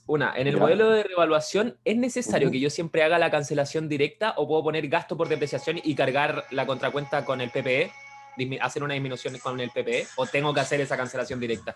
En el ¿Ya? modelo de revaluación, ¿es necesario que Ujú. yo siempre haga la cancelación directa o puedo poner gasto por depreciación y cargar la contracuenta con el PPE? Hacer una disminución con el PPE, o tengo que hacer esa cancelación directa.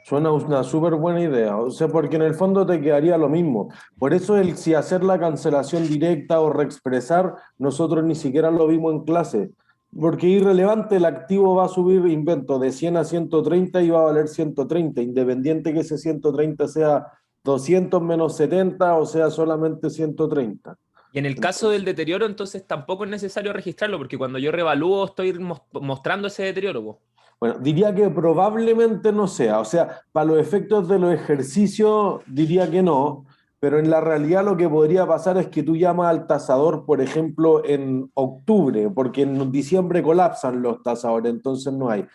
Suena una súper buena idea, o sea, porque en el fondo te quedaría lo mismo. Por eso si hacer la cancelación directa o reexpresar, nosotros ni siquiera lo vimos en clase, porque es irrelevante, el activo va a subir, invento, de 100 a 130 y va a valer 130, independiente que ese 130 sea 200 menos 70 o sea solamente 130. Y en el caso del Entonces, deterioro, entonces tampoco es necesario registrarlo, porque cuando yo revalúo estoy mostrando ese deterioro, po. bueno, diría que probablemente no sea, o sea, para los efectos de los ejercicios diría que no, pero en la realidad lo que podría pasar es que tú llamas al tasador, por ejemplo, en octubre, porque en diciembre colapsan los tasadores, entonces no hay.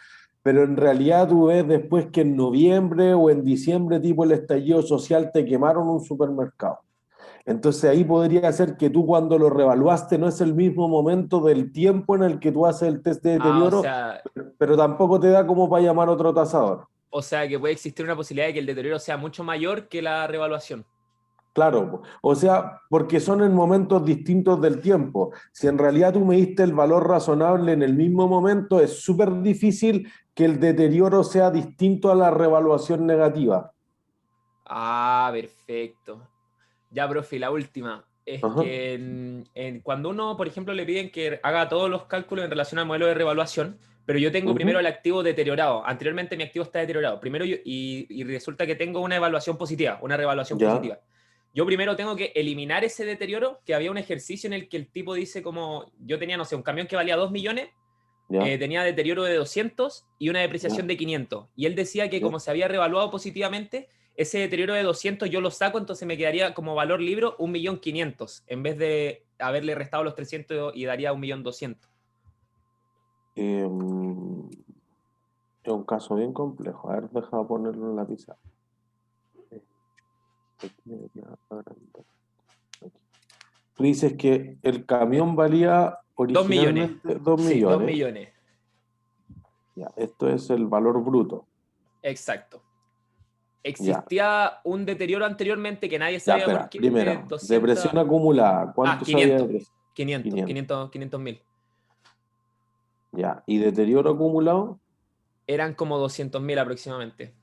Pero en realidad tú ves después que en noviembre o en diciembre, tipo el estallido social, te quemaron un supermercado. Entonces ahí podría ser que tú cuando lo revaluaste no es el mismo momento del tiempo en el que tú haces el test de Ah, deterioro, pero tampoco te da como para llamar otro tasador. o sea que puede existir una posibilidad de que el deterioro sea mucho mayor que la revaluación. Claro, o sea, porque son en momentos distintos del tiempo. Si en realidad tú me diste el valor razonable en el mismo momento, es súper difícil que el deterioro sea distinto a la revaluación negativa. Ah, perfecto. Ya, profe, la última. Es Ajá. que cuando uno, por ejemplo, le piden que haga todos los cálculos en relación al modelo de revaluación, pero yo tengo primero Ujú. el activo deteriorado. Anteriormente mi activo está deteriorado. Primero y resulta que tengo una evaluación positiva, una revaluación Ya, positiva. Yo primero tengo que eliminar ese deterioro, que había un ejercicio en el que el tipo dice como, yo tenía, no sé, un camión que valía 2 millones, ya, tenía deterioro de 200 y una depreciación ya, de 500. Y él decía que ya. como se había revaluado positivamente, ese deterioro de 200 yo lo saco, entonces me quedaría como valor libro 1.500.000, en vez de haberle restado los 300 y daría 1.200.000. Es un caso bien complejo. A ver, deja ponerlo en la pizarra. Aquí debería agrandar. Aquí. Tú dices que el camión valía 2 millones. originalmente 2 Sí, 2 millones. millones. Ya, esto es el valor bruto. Exacto. Ya, Existía un deterioro anteriormente que nadie ya, sabía por espera. qué, de Primero, 200. depresión acumulada. Ah, ¿Cuánto se había 500. depreciado? 500, 500. 500, 500.000. Ya, y deterioro acumulado. Eran como 200.000 aproximadamente.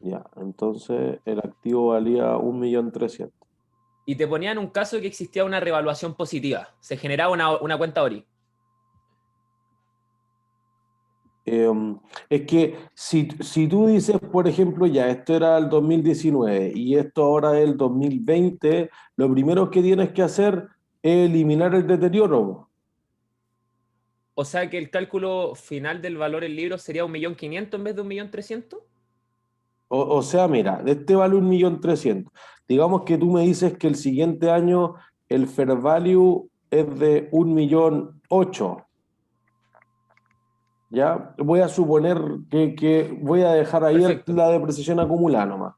Ya, entonces el activo valía 1.300.000. Y te ponían un caso que existía una revaluación positiva. Se generaba una cuenta ORI. Eh, es que si tú dices, por ejemplo, ya, esto era el 2019 y esto ahora es el 2020, lo primero que tienes que hacer es eliminar el deterioro. O sea que el cálculo final del valor del libro sería 1.500.000 en vez de 1.300.000. O sea, mira, de este vale 1.300.000. Digamos que tú me dices que el siguiente año el fair value es de 1.800.000. ¿Ya? Voy a suponer que voy a dejar ahí Perfecto. la depreciación acumulada nomás.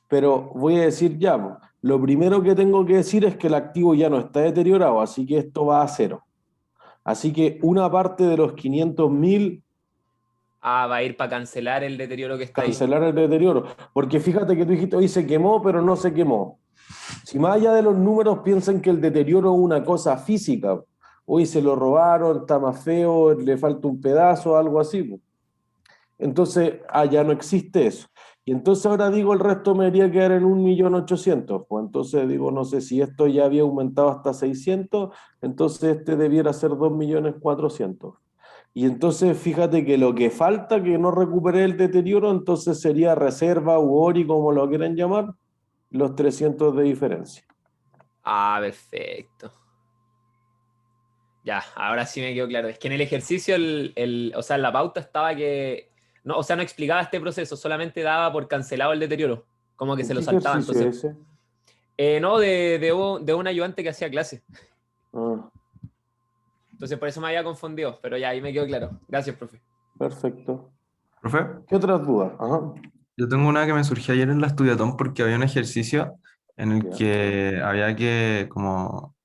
Pero voy a decir ya, po, lo primero que tengo que decir es que el activo ya no está deteriorado, así que esto va a cero. Así que una parte de los 500.000, Ah, va a ir para cancelar el deterioro que está ahí. cancelar el deterioro. Porque fíjate que tú dijiste, hoy se quemó, pero no se quemó. Si más allá de los números piensan que el deterioro es una cosa física, hoy se lo robaron, está más feo, le falta un pedazo, algo así, po. Entonces, ya no existe eso. Y entonces ahora digo, el resto me debería quedar en 1.800.000. Pues entonces digo, no sé si esto ya había aumentado hasta 600, entonces este debiera ser 2.400.000. Y entonces fíjate que lo que falta, que no recuperé el deterioro, entonces sería reserva u ORI, como lo quieran llamar, los 300 de diferencia. Ah, perfecto. Ya, ahora sí me quedó claro. Es que en el ejercicio, o sea, en la pauta estaba que, no, o sea, no explicaba este proceso, solamente daba por cancelado el deterioro, como que se lo ¿Qué saltaba. ejercicio Entonces, es ese? no, de un ayudante que hacía clase. Ah, Entonces, por eso me había confundido, pero ya ahí me quedó claro. Gracias, profe. perfecto. Profe, ¿Qué otras dudas? Ajá. yo tengo una que me surgió ayer en la estudiatón porque había un ejercicio en el Ya, que había que, como,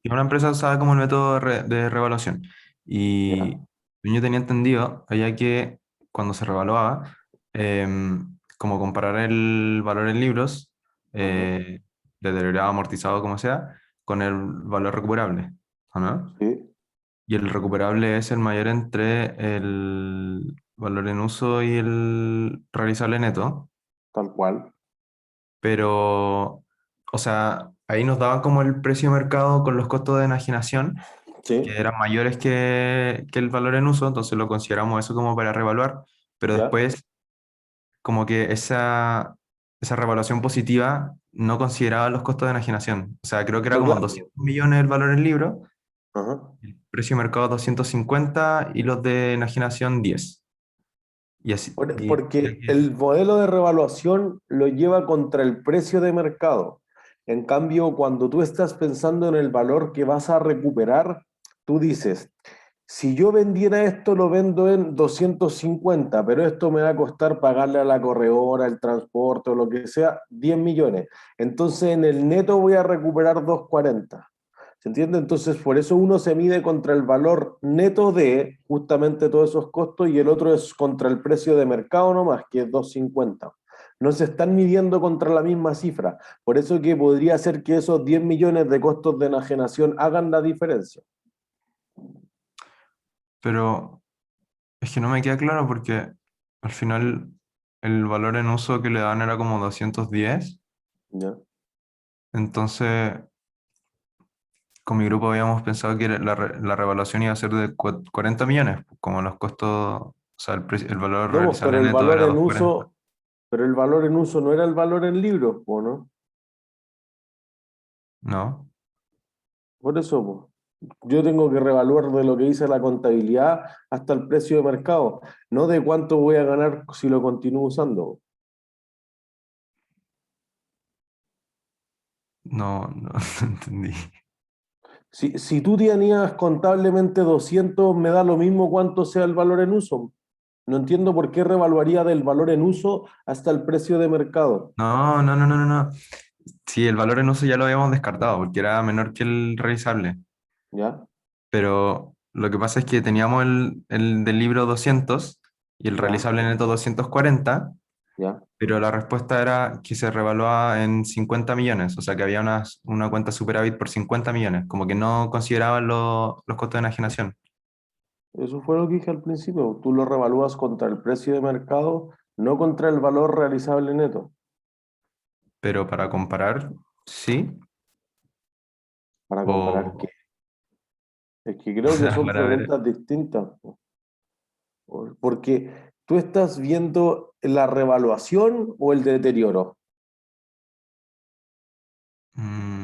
que una empresa usaba como el método de revaluación. ya, Y yo tenía entendido, había que, cuando se revaluaba, como comparar el valor en libros, Ajá, deteriorado, amortizado, como sea, con el valor recuperable, ¿o no? sí, Y el recuperable es el mayor entre el valor en uso y el realizable neto, tal cual. pero, o sea, ahí nos daban como el precio de mercado con los costos de enajenación, que Sí, eran mayores que el valor en uso, entonces lo consideramos eso como para revaluar, pero ya. después como que esa revaluación positiva no consideraba los costos de enajenación. O sea, creo que era como Claro. 200 millones el valor en libro, Ajá. el precio de mercado 250 y los de enajenación 10. Y así, ya Porque que, el modelo de revaluación lo lleva contra el precio de mercado. En cambio, cuando tú estás pensando en el valor que vas a recuperar, tú dices, si yo vendiera esto, lo vendo en 250, pero esto me va a costar pagarle a la corredora, el transporte o lo que sea, 10 millones. Entonces, en el neto voy a recuperar 240. ¿Se entiende? Entonces, por eso uno se mide contra el valor neto de justamente todos esos costos y el otro es contra el precio de mercado nomás, que es 250. No se están midiendo contra la misma cifra. Por eso que podría ser que esos 10 millones de costos de enajenación hagan la diferencia. pero es que no me queda claro porque al final el valor en uso que le dan era como 210. ¿Ya? Entonces con mi grupo habíamos pensado que la revaluación iba a ser de 40 millones, como los costos, o sea, el valor No, pues, realizable neto era 240. pero el valor en uso no era el valor en libros, po, ¿no? ¿No? Por eso, po. Yo tengo que revaluar de lo que dice la contabilidad hasta el precio de mercado, no de cuánto voy a ganar si lo continúo usando. No, no, no entendí. Si tú tenías contablemente 200, me da lo mismo cuánto sea el valor en uso. No entiendo por qué revaluaría del valor en uso hasta el precio de mercado. No, no, no, no, no, no. Sí, el valor en uso ya lo habíamos descartado porque era menor que el realizable. ¿Ya? Pero lo que pasa es que teníamos el del libro 200 y el ¿Ya? realizable neto 240, ¿Ya? pero la respuesta era que se revaluaba en 50 millones, o sea que había una cuenta superávit por 50 millones, como que no consideraban los costos de enajenación. Eso fue lo que dije al principio. Tú lo revalúas contra el precio de mercado, no contra el valor realizable neto. Pero para comparar, sí, Para comparar qué. o, Es que o creo que sea, son para ver, preguntas distintas, po. Porque tú estás viendo la revaluación o el deterioro. mm,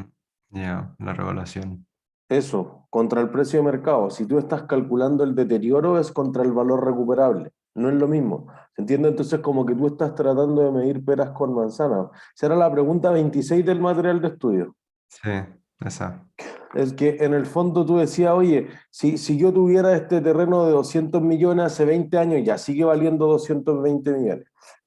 ya, la revaluación. Eso, contra el precio de mercado. Si tú estás calculando el deterioro, es contra el valor recuperable. No es lo mismo. ¿Se entiende? Entonces, como que tú estás tratando de medir peras con manzanas. Esa era la pregunta 26 del material de estudio. Sí, esa. Es que en el fondo tú decías, oye, si yo tuviera este terreno de 200 millones hace 20 años, ya sigue valiendo 220 millones.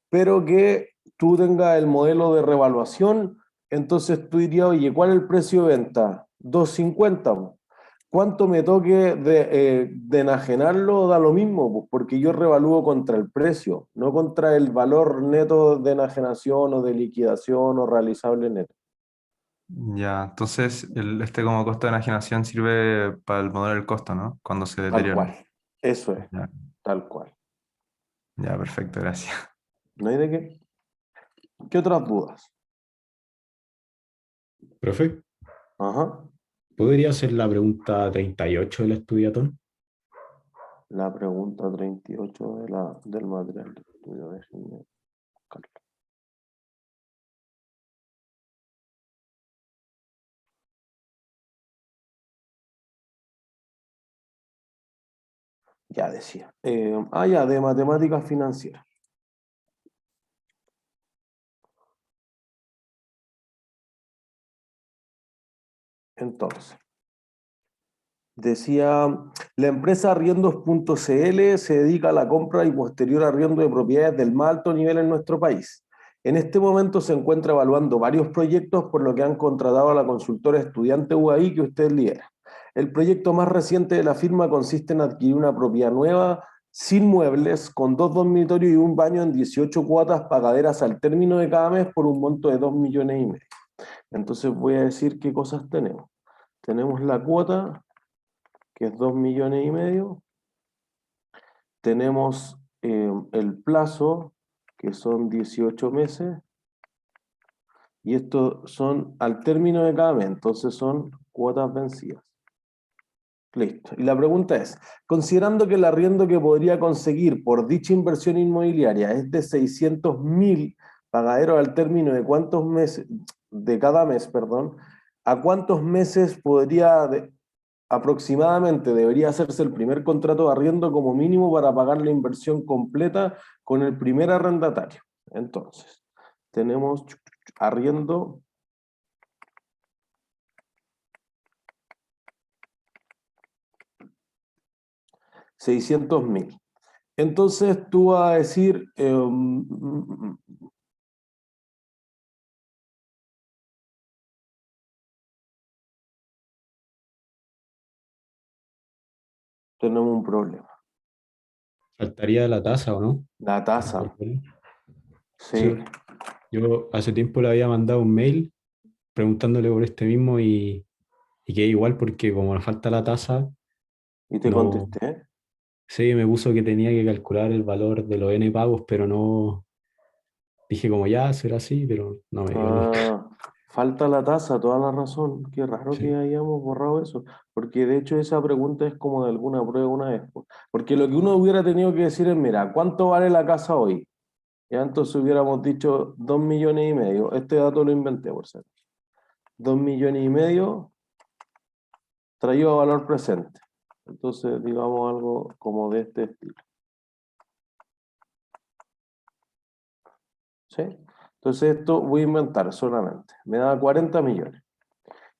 Pero que tú tengas el modelo de revaluación, entonces tú dirías, oye, ¿cuál es el precio de venta? 250. Po. ¿Cuánto me toque de enajenarlo? Da lo mismo, pues, porque yo revalúo contra el precio, no contra el valor neto de enajenación o de liquidación o realizable neto. Ya, entonces este como costo de enajenación sirve para el modelo del costo, ¿no? Cuando se Tal deteriora. cual. Eso es, Ya, tal cual. ya, perfecto, gracias. ¿No hay de qué? ¿Qué otras dudas? Profe, Ajá. ¿podría hacer la pregunta 38 del estudiatón? La pregunta 38 del material de estudio. Déjenme buscarla. Ya decía. Ya, de matemáticas financieras. Entonces, decía, la empresa Arriendos.cl se dedica a la compra y posterior arriendo de propiedades del más alto nivel en nuestro país. En este momento se encuentra evaluando varios proyectos por lo que han contratado a la consultora estudiante UAI que usted lidera. El proyecto más reciente de la firma consiste en adquirir una propiedad nueva sin muebles, con 2 dormitorios y un baño en 18 cuotas pagaderas al término de cada mes por un monto de 2,5 millones. Entonces voy a decir qué cosas tenemos. Tenemos la cuota, que es 2,5 millones. Tenemos el plazo, que son 18 meses. Y estos son al término de cada mes, entonces son cuotas vencidas. Listo. Y la pregunta es, considerando que el arriendo que podría conseguir por dicha inversión inmobiliaria es de 600.000 pagaderos al término de cuántos meses, de cada mes, perdón, ¿a cuántos meses aproximadamente debería hacerse el primer contrato de arriendo como mínimo para pagar la inversión completa con el primer arrendatario? Entonces, tenemos arriendo. $600.000. Entonces tú vas a decir, tenemos un problema. Faltaría la tasa, ¿o no? La tasa, Sí, sí. yo hace tiempo le había mandado un mail preguntándole por este mismo y que igual porque como nos falta la tasa, Y te no, contesté. sí, me puso que tenía que calcular el valor de los N pagos, pero no, dije como ya, será así, pero no me dio nunca. Ah, falta la tasa, toda la razón. Qué raro que Sí, hayamos borrado eso. Porque de hecho esa pregunta es como de alguna prueba una vez. Porque lo que uno hubiera tenido que decir es, mira, ¿cuánto vale la casa hoy? Ya entonces hubiéramos dicho 2,5 millones. Este dato lo inventé, por cierto. 2,5 millones traído a valor presente. Entonces, digamos algo como de este estilo. ¿Sí? Entonces, esto voy a inventar solamente. Me da 40 millones.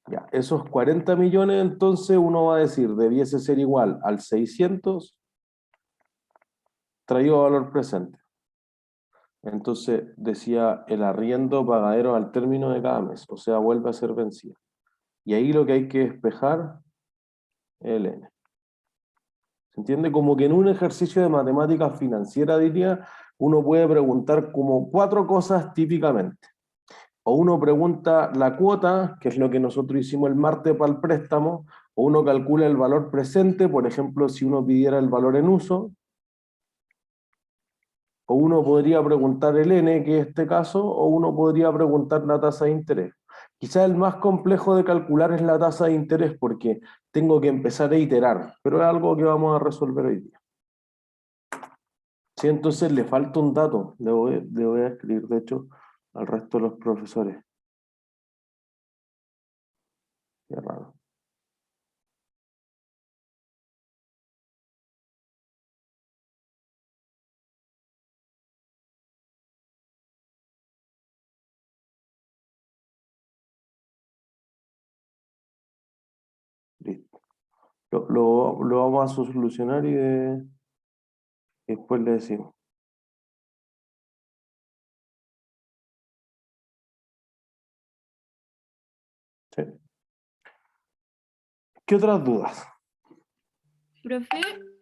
Ya, esos 40 millones, entonces uno va a decir, debiese ser igual al 600 traído a valor presente. Entonces, decía el arriendo pagadero al término de cada mes, o sea, vuelve a ser vencido. Y ahí lo que hay que despejar es el N. ¿Se entiende? Como que en un ejercicio de matemáticas financiera, diría, uno puede preguntar como 4 cosas típicamente. O uno pregunta la cuota, que es lo que nosotros hicimos el martes para el préstamo, o uno calcula el valor presente, por ejemplo, si uno pidiera el valor en uso, o uno podría preguntar el N, que es este caso, o uno podría preguntar la tasa de interés. Quizás el más complejo de calcular es la tasa de interés, porque tengo que empezar a iterar, pero es algo que vamos a resolver hoy día. Sí, entonces le falta un dato, le voy a escribir, de hecho, al resto de los profesores. Qué raro. Listo. Lo vamos a solucionar y después le decimos. ¿Sí? ¿Qué otras dudas? Profe,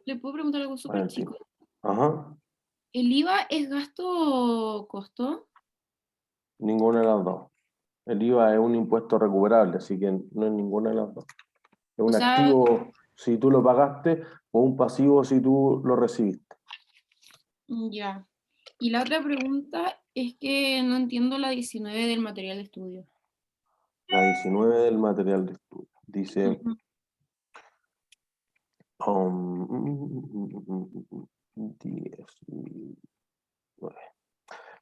¿le puedo preguntar algo A súper ver, sí. chico? Ajá, ¿El IVA es gasto o costo? ninguna de las dos. El IVA es un impuesto recuperable, así que no es ninguna de las dos. Es O un sea, activo si tú lo pagaste o un pasivo si tú lo recibiste. ya. Y la otra pregunta es que no entiendo la 19 del material de estudio. La 19 del material de estudio. Dice, Ujú. 19.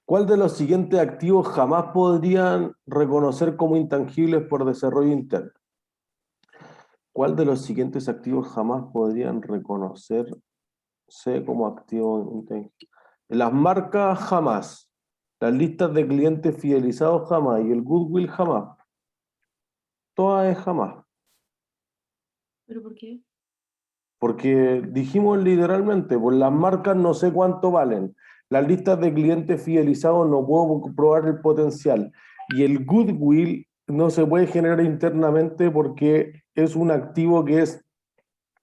¿Cuál de los siguientes activos jamás podrían reconocer como intangibles por desarrollo interno? ¿Cuál de los siguientes activos jamás podrían reconocerse como activos intangibles? Las marcas jamás, las listas de clientes fidelizados jamás y el goodwill jamás. Todas es jamás. ¿Pero por qué? Porque dijimos literalmente, pues las marcas no sé cuánto valen. Las listas de clientes fidelizados no puedo probar el potencial. Y el goodwill no se puede generar internamente porque es un activo que es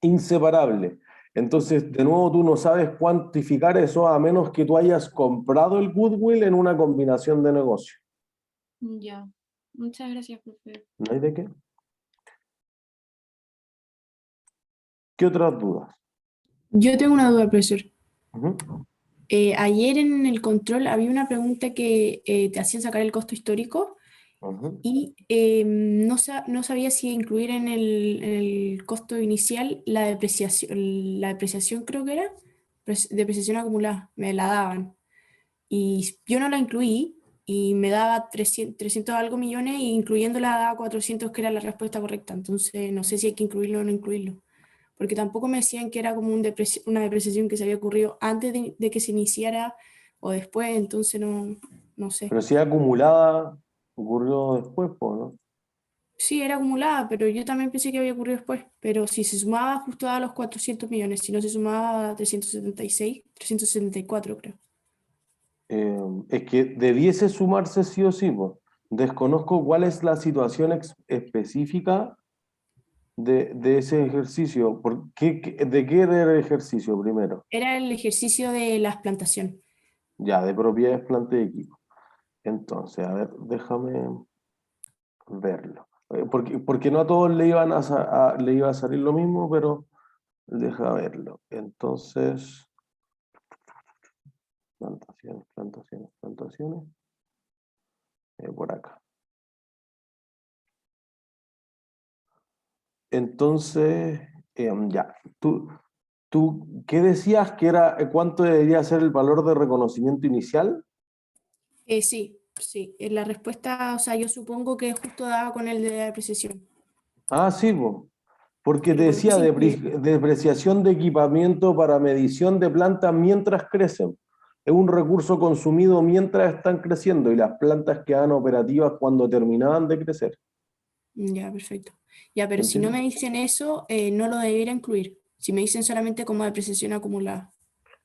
inseparable. Entonces, de nuevo, tú no sabes cuantificar eso a menos que tú hayas comprado el goodwill en una combinación de negocio. Ya. Muchas gracias, profe. ¿No hay de qué? ¿Qué otras dudas? Yo tengo una duda, profesor. Ujú, Ayer en el control había una pregunta que te hacían sacar el costo histórico ujú. y no sabía si incluir en el costo inicial la depreciación creo que era, depreciación acumulada, me la daban. Y yo no la incluí y me daba 300 algo millones y incluyéndola daba 400 que era la respuesta correcta. Entonces no sé si hay que incluirlo o no incluirlo. Porque tampoco me decían que era como una depreciación que se había ocurrido antes de que se iniciara o después, entonces no sé. Pero si acumulada ocurrió después, pues, ¿no? Sí, era acumulada, pero yo también pensé que había ocurrido después. Pero si se sumaba justo a los 400 millones, si no se sumaba a 376, 374 creo. Es que debiese sumarse sí o sí, pues. Desconozco cuál es la situación específica de ese ejercicio. ¿De qué era el ejercicio primero? Era el ejercicio de la plantación. Ya, de propiedades, planta y equipo. Entonces, a ver, déjame verlo. Porque no a todos le le iba a salir lo mismo, pero deja verlo. Entonces, plantaciones, plantaciones, plantaciones. Por acá. Entonces, ya. ¿Tú qué decías que era, cuánto debería ser el valor de reconocimiento inicial? Sí, sí. La respuesta, o sea, yo supongo que justo daba con el de la depreciación, Ah, sí, po. Porque te pero como no decía se incluye. depreciación de equipamiento para medición de plantas mientras crecen. Es un recurso consumido mientras están creciendo y las plantas quedan operativas cuando terminaban de crecer. Ya, perfecto. Ya, pero si no ¿Entiendes? me dicen eso, no lo debería incluir. Si me dicen solamente como depreciación acumulada.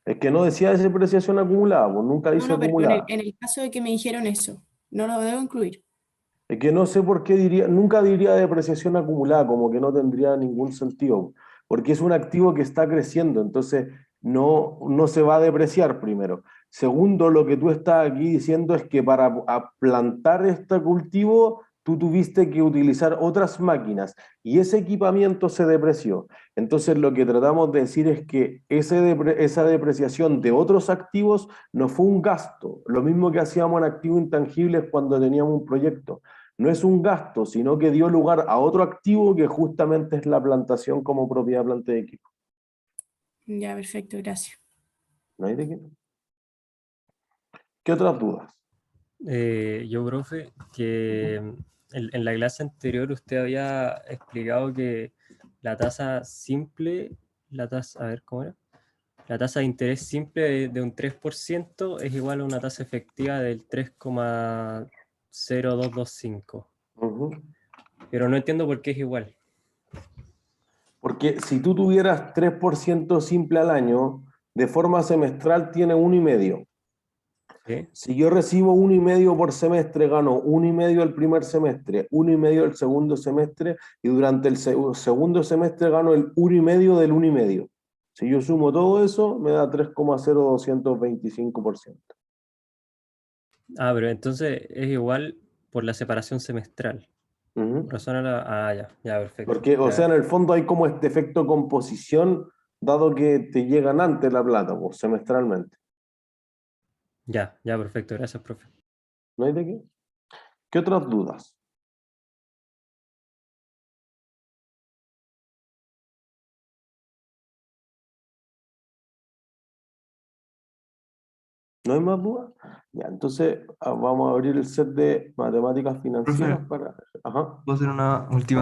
Es que no decía depreciación acumulada, pues nunca No, dice no, pero acumulada. en el caso de que me dijeron eso, no lo debo incluir. Es que no sé por qué nunca diría depreciación acumulada, como que no tendría ningún sentido, porque es un activo que está creciendo, entonces no se va a depreciar primero. Segundo, lo que tú estás aquí diciendo es que para plantar este cultivo, tú tuviste que utilizar otras máquinas y ese equipamiento se depreció. Entonces, lo que tratamos de decir es que esa depreciación de otros activos no fue un gasto, lo mismo que hacíamos en activos intangibles cuando teníamos un proyecto. No es un gasto, sino que dio lugar a otro activo que justamente es la plantación como propiedad planta de equipo. Ya, perfecto, gracias. ¿No hay de qué? ¿Qué otras dudas? Yo, profe, que en la clase anterior usted había explicado que la tasa simple, a ver, ¿cómo era? La tasa de interés simple de un 3% es igual a una tasa efectiva del 3,0225. Ujú. Pero no entiendo por qué es igual. Porque si tú tuvieras 3% simple al año, de forma semestral tiene 1,5. ¿Sí? Si yo recibo 1,5 por semestre, gano 1,5 el primer semestre, 1,5 el segundo semestre, y durante el segundo semestre gano el 1,5 del 1,5. Si yo sumo todo eso, me da 3,0225%. Ah, pero entonces es igual por la separación semestral. Ujú. Razón a la... Ah, ya, perfecto. Porque, o sea, Ya, en el fondo hay como este efecto composición, dado que te llegan antes la plata, pues, semestralmente. ya, perfecto. Gracias, profe. ¿No hay de qué? ¿Qué otras dudas? ¿No hay más dudas? Ya, entonces vamos a abrir el set de matemáticas Profe, financieras para... Ajá, ¿puedo hacer una última?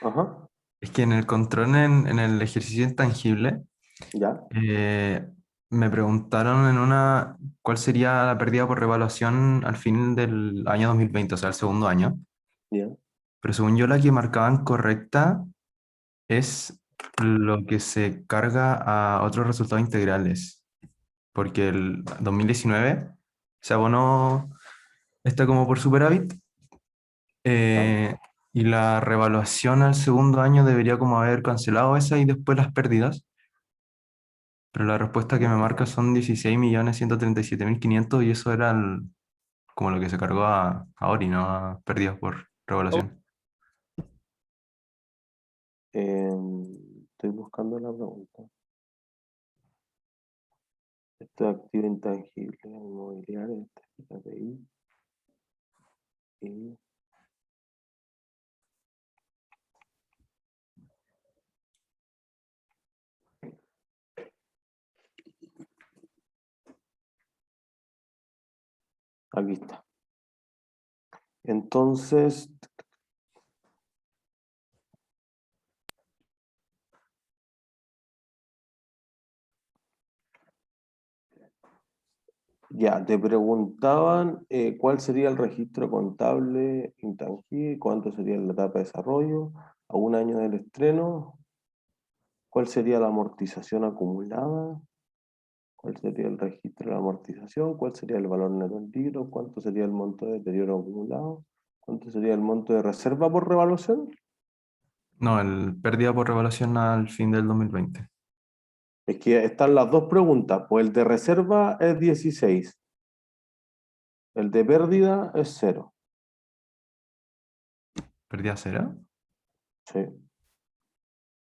ajá, Es que en el control, en el ejercicio intangible, ya, eh, me preguntaron cuál sería la pérdida por revaluación al fin del año 2020, o sea, el segundo año. ya. Pero según yo, la que marcaban correcta es lo que se carga a otros resultados integrales. Porque el 2019 se abonó, está como por superávit, Ah, eh, y la revaluación al segundo año debería como haber cancelado esa y después las pérdidas. Pero la respuesta que me marca son 16.137.500 y eso era como lo que se cargó a Ori, ¿no? A pérdidas por revaluación. Estoy buscando la pregunta. Esto es activo intangible, inmobiliario, KPI, y aquí está. Entonces, ya, te preguntaban cuál sería el registro contable intangible, cuánto sería la etapa de desarrollo, a un año del estreno, cuál sería la amortización acumulada, cuál sería el registro de la amortización, cuál sería el valor neto del libro, cuánto sería el monto de deterioro acumulado, cuánto sería el monto de reserva por revaluación. No, el pérdida por revaluación al fin del 2020. Es que están las dos preguntas, pues el de reserva es 16, el de pérdida es 0. ¿Pérdida cero? Sí.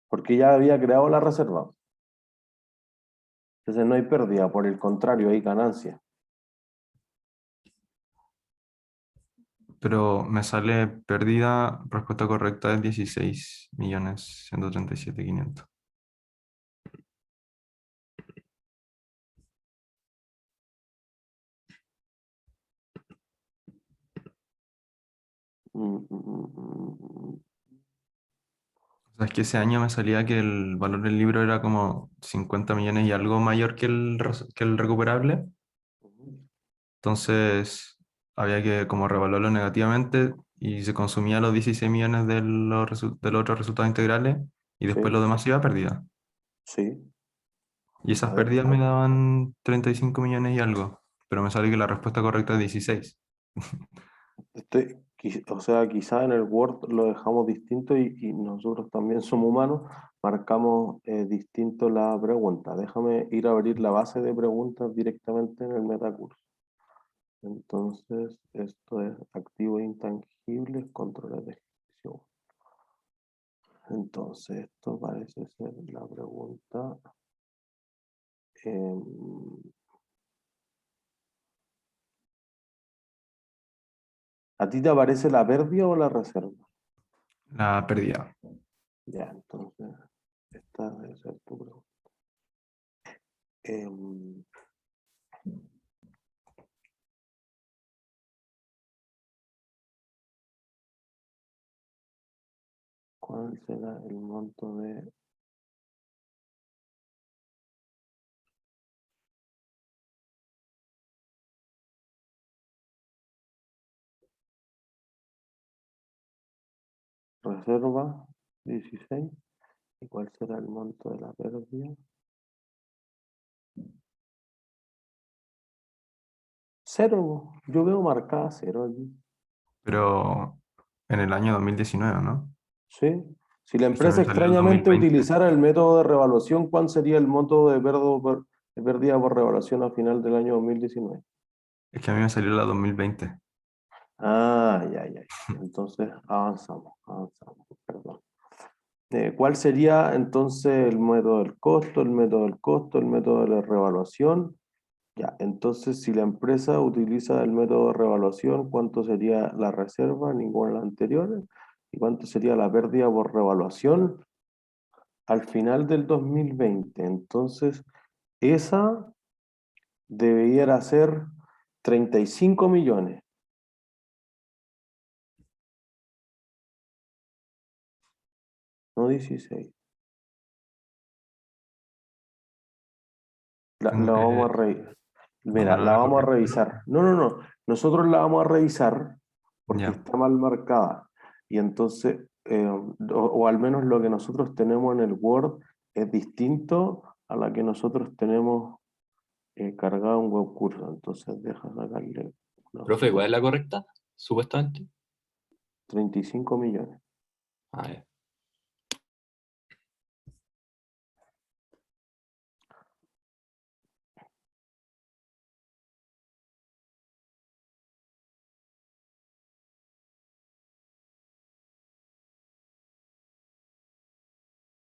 Porque ya había creado la reserva. Entonces no hay pérdida, por el contrario, hay ganancia. Pero me sale pérdida, respuesta correcta es 16.137.500. O sea, es que ese año me salía que el valor del libro era como 50 millones y algo mayor que el recuperable. Entonces había que como revaluarlo negativamente y se consumía los 16 millones de los otros resultados integrales y Sí, después lo demás iba a pérdida. sí. Y esas A ver, pérdidas me daban 35 millones y algo, pero me sale que la respuesta correcta es 16. o sea, quizá en el Word lo dejamos distinto y nosotros también somos humanos, marcamos distinto la pregunta. Déjame ir a abrir la base de preguntas directamente en el Metacurso. Entonces, esto es activos intangibles, controles de ejecución. Entonces, esto parece ser la pregunta. ¿A ti te aparece la pérdida o la reserva? La pérdida. Ya, entonces, esta debe ser tu pregunta. ¿Cuál será el monto de reserva? 16. ¿Y cuál será el monto de la pérdida? 0. Yo veo marcada 0 aquí. Pero en el año 2019, ¿no? ¿Sí? Si la Es que a mí empresa me salió el extrañamente 2020. utilizara el método de revaluación, ¿cuál sería el monto de pérdida por revaluación a final del año 2019? Es que a mí me salió la 2020. Ah, ya. Entonces, avanzamos. Perdón. ¿Cuál sería entonces el método del costo, el método del costo, el método de la revaluación? Ya, entonces si la empresa utiliza el método de revaluación, ¿cuánto sería la reserva? Ninguna de las anteriores. ¿Y cuánto sería la pérdida por revaluación al final del 2020? Entonces, esa debería ser 35 millones, no 16. Tengo La vamos a que revisar. Mira, mandarlo a la la vamos a correctora. revisar. No. Nosotros la vamos a revisar porque Ya, está mal marcada. Y entonces, o al menos lo que nosotros tenemos en el Word es distinto a la que nosotros tenemos cargada en web curso. Entonces, deja sacarle una Profe, ¿cuál es foto. la correcta? Supuestamente. 35 millones. Ah, ya.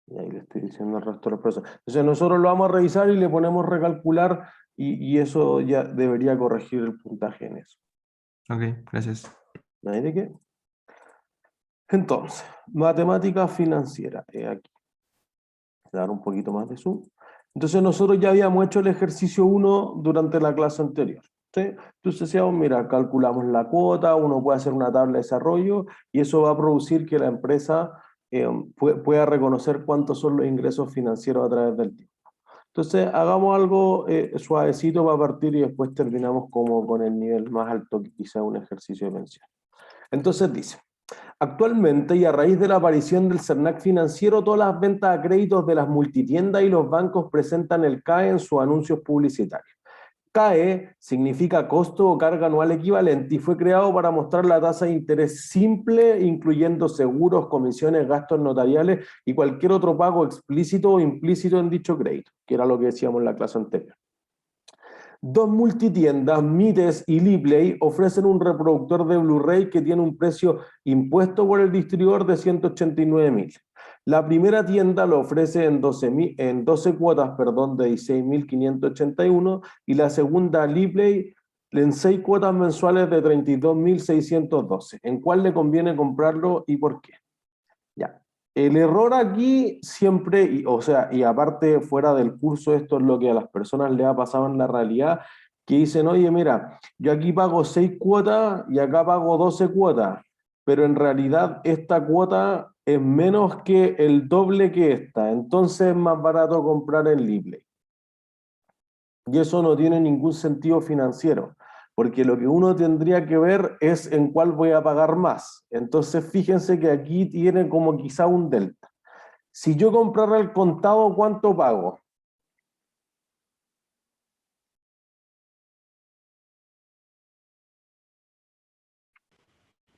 Y ahí le estoy diciendo el resto de las personas. Entonces nosotros lo vamos a revisar y le ponemos recalcular y eso ya debería corregir el puntaje en eso. Ok, gracias. ¿No hay de qué? Entonces, matemática financiera. Aquí. Dar un poquito más de zoom. Entonces nosotros ya habíamos hecho el ejercicio 1 durante la clase anterior. ¿Sí? Entonces decíamos, mira, calculamos la cuota, uno puede hacer una tabla de desarrollo y eso va a producir que la empresa pueda reconocer cuántos son los ingresos financieros a través del tiempo. Entonces hagamos algo suavecito para partir y después terminamos como con el nivel más alto que quizá un ejercicio de mención. Entonces dice, actualmente y a raíz de la aparición del CERNAC financiero, todas las ventas a créditos de las multitiendas y los bancos presentan el CAE en sus anuncios publicitarios. CAE significa costo o carga anual equivalente y fue creado para mostrar la tasa de interés simple, incluyendo seguros, comisiones, gastos notariales y cualquier otro pago explícito o implícito en dicho crédito, que era lo que decíamos en la clase anterior. Dos multitiendas, Mites y Liplay, ofrecen un reproductor de Blu-ray que tiene un precio impuesto por el distribuidor de 189.000. La primera tienda lo ofrece en 12 cuotas de 16.581 y la segunda, Liplay, en 6 cuotas mensuales de 32.612. ¿En cuál le conviene comprarlo y por qué? Ya. El error aquí siempre, y aparte fuera del curso, esto es lo que a las personas les ha pasado en la realidad, que dicen, oye, mira, yo aquí pago 6 cuotas y acá pago 12 cuotas, pero en realidad esta cuota es menos que el doble que esta, entonces es más barato comprar en Libre. Y eso no tiene ningún sentido financiero, porque lo que uno tendría que ver es en cuál voy a pagar más. Entonces fíjense que aquí tiene como quizá un delta. Si yo comprara el contado, ¿cuánto pago?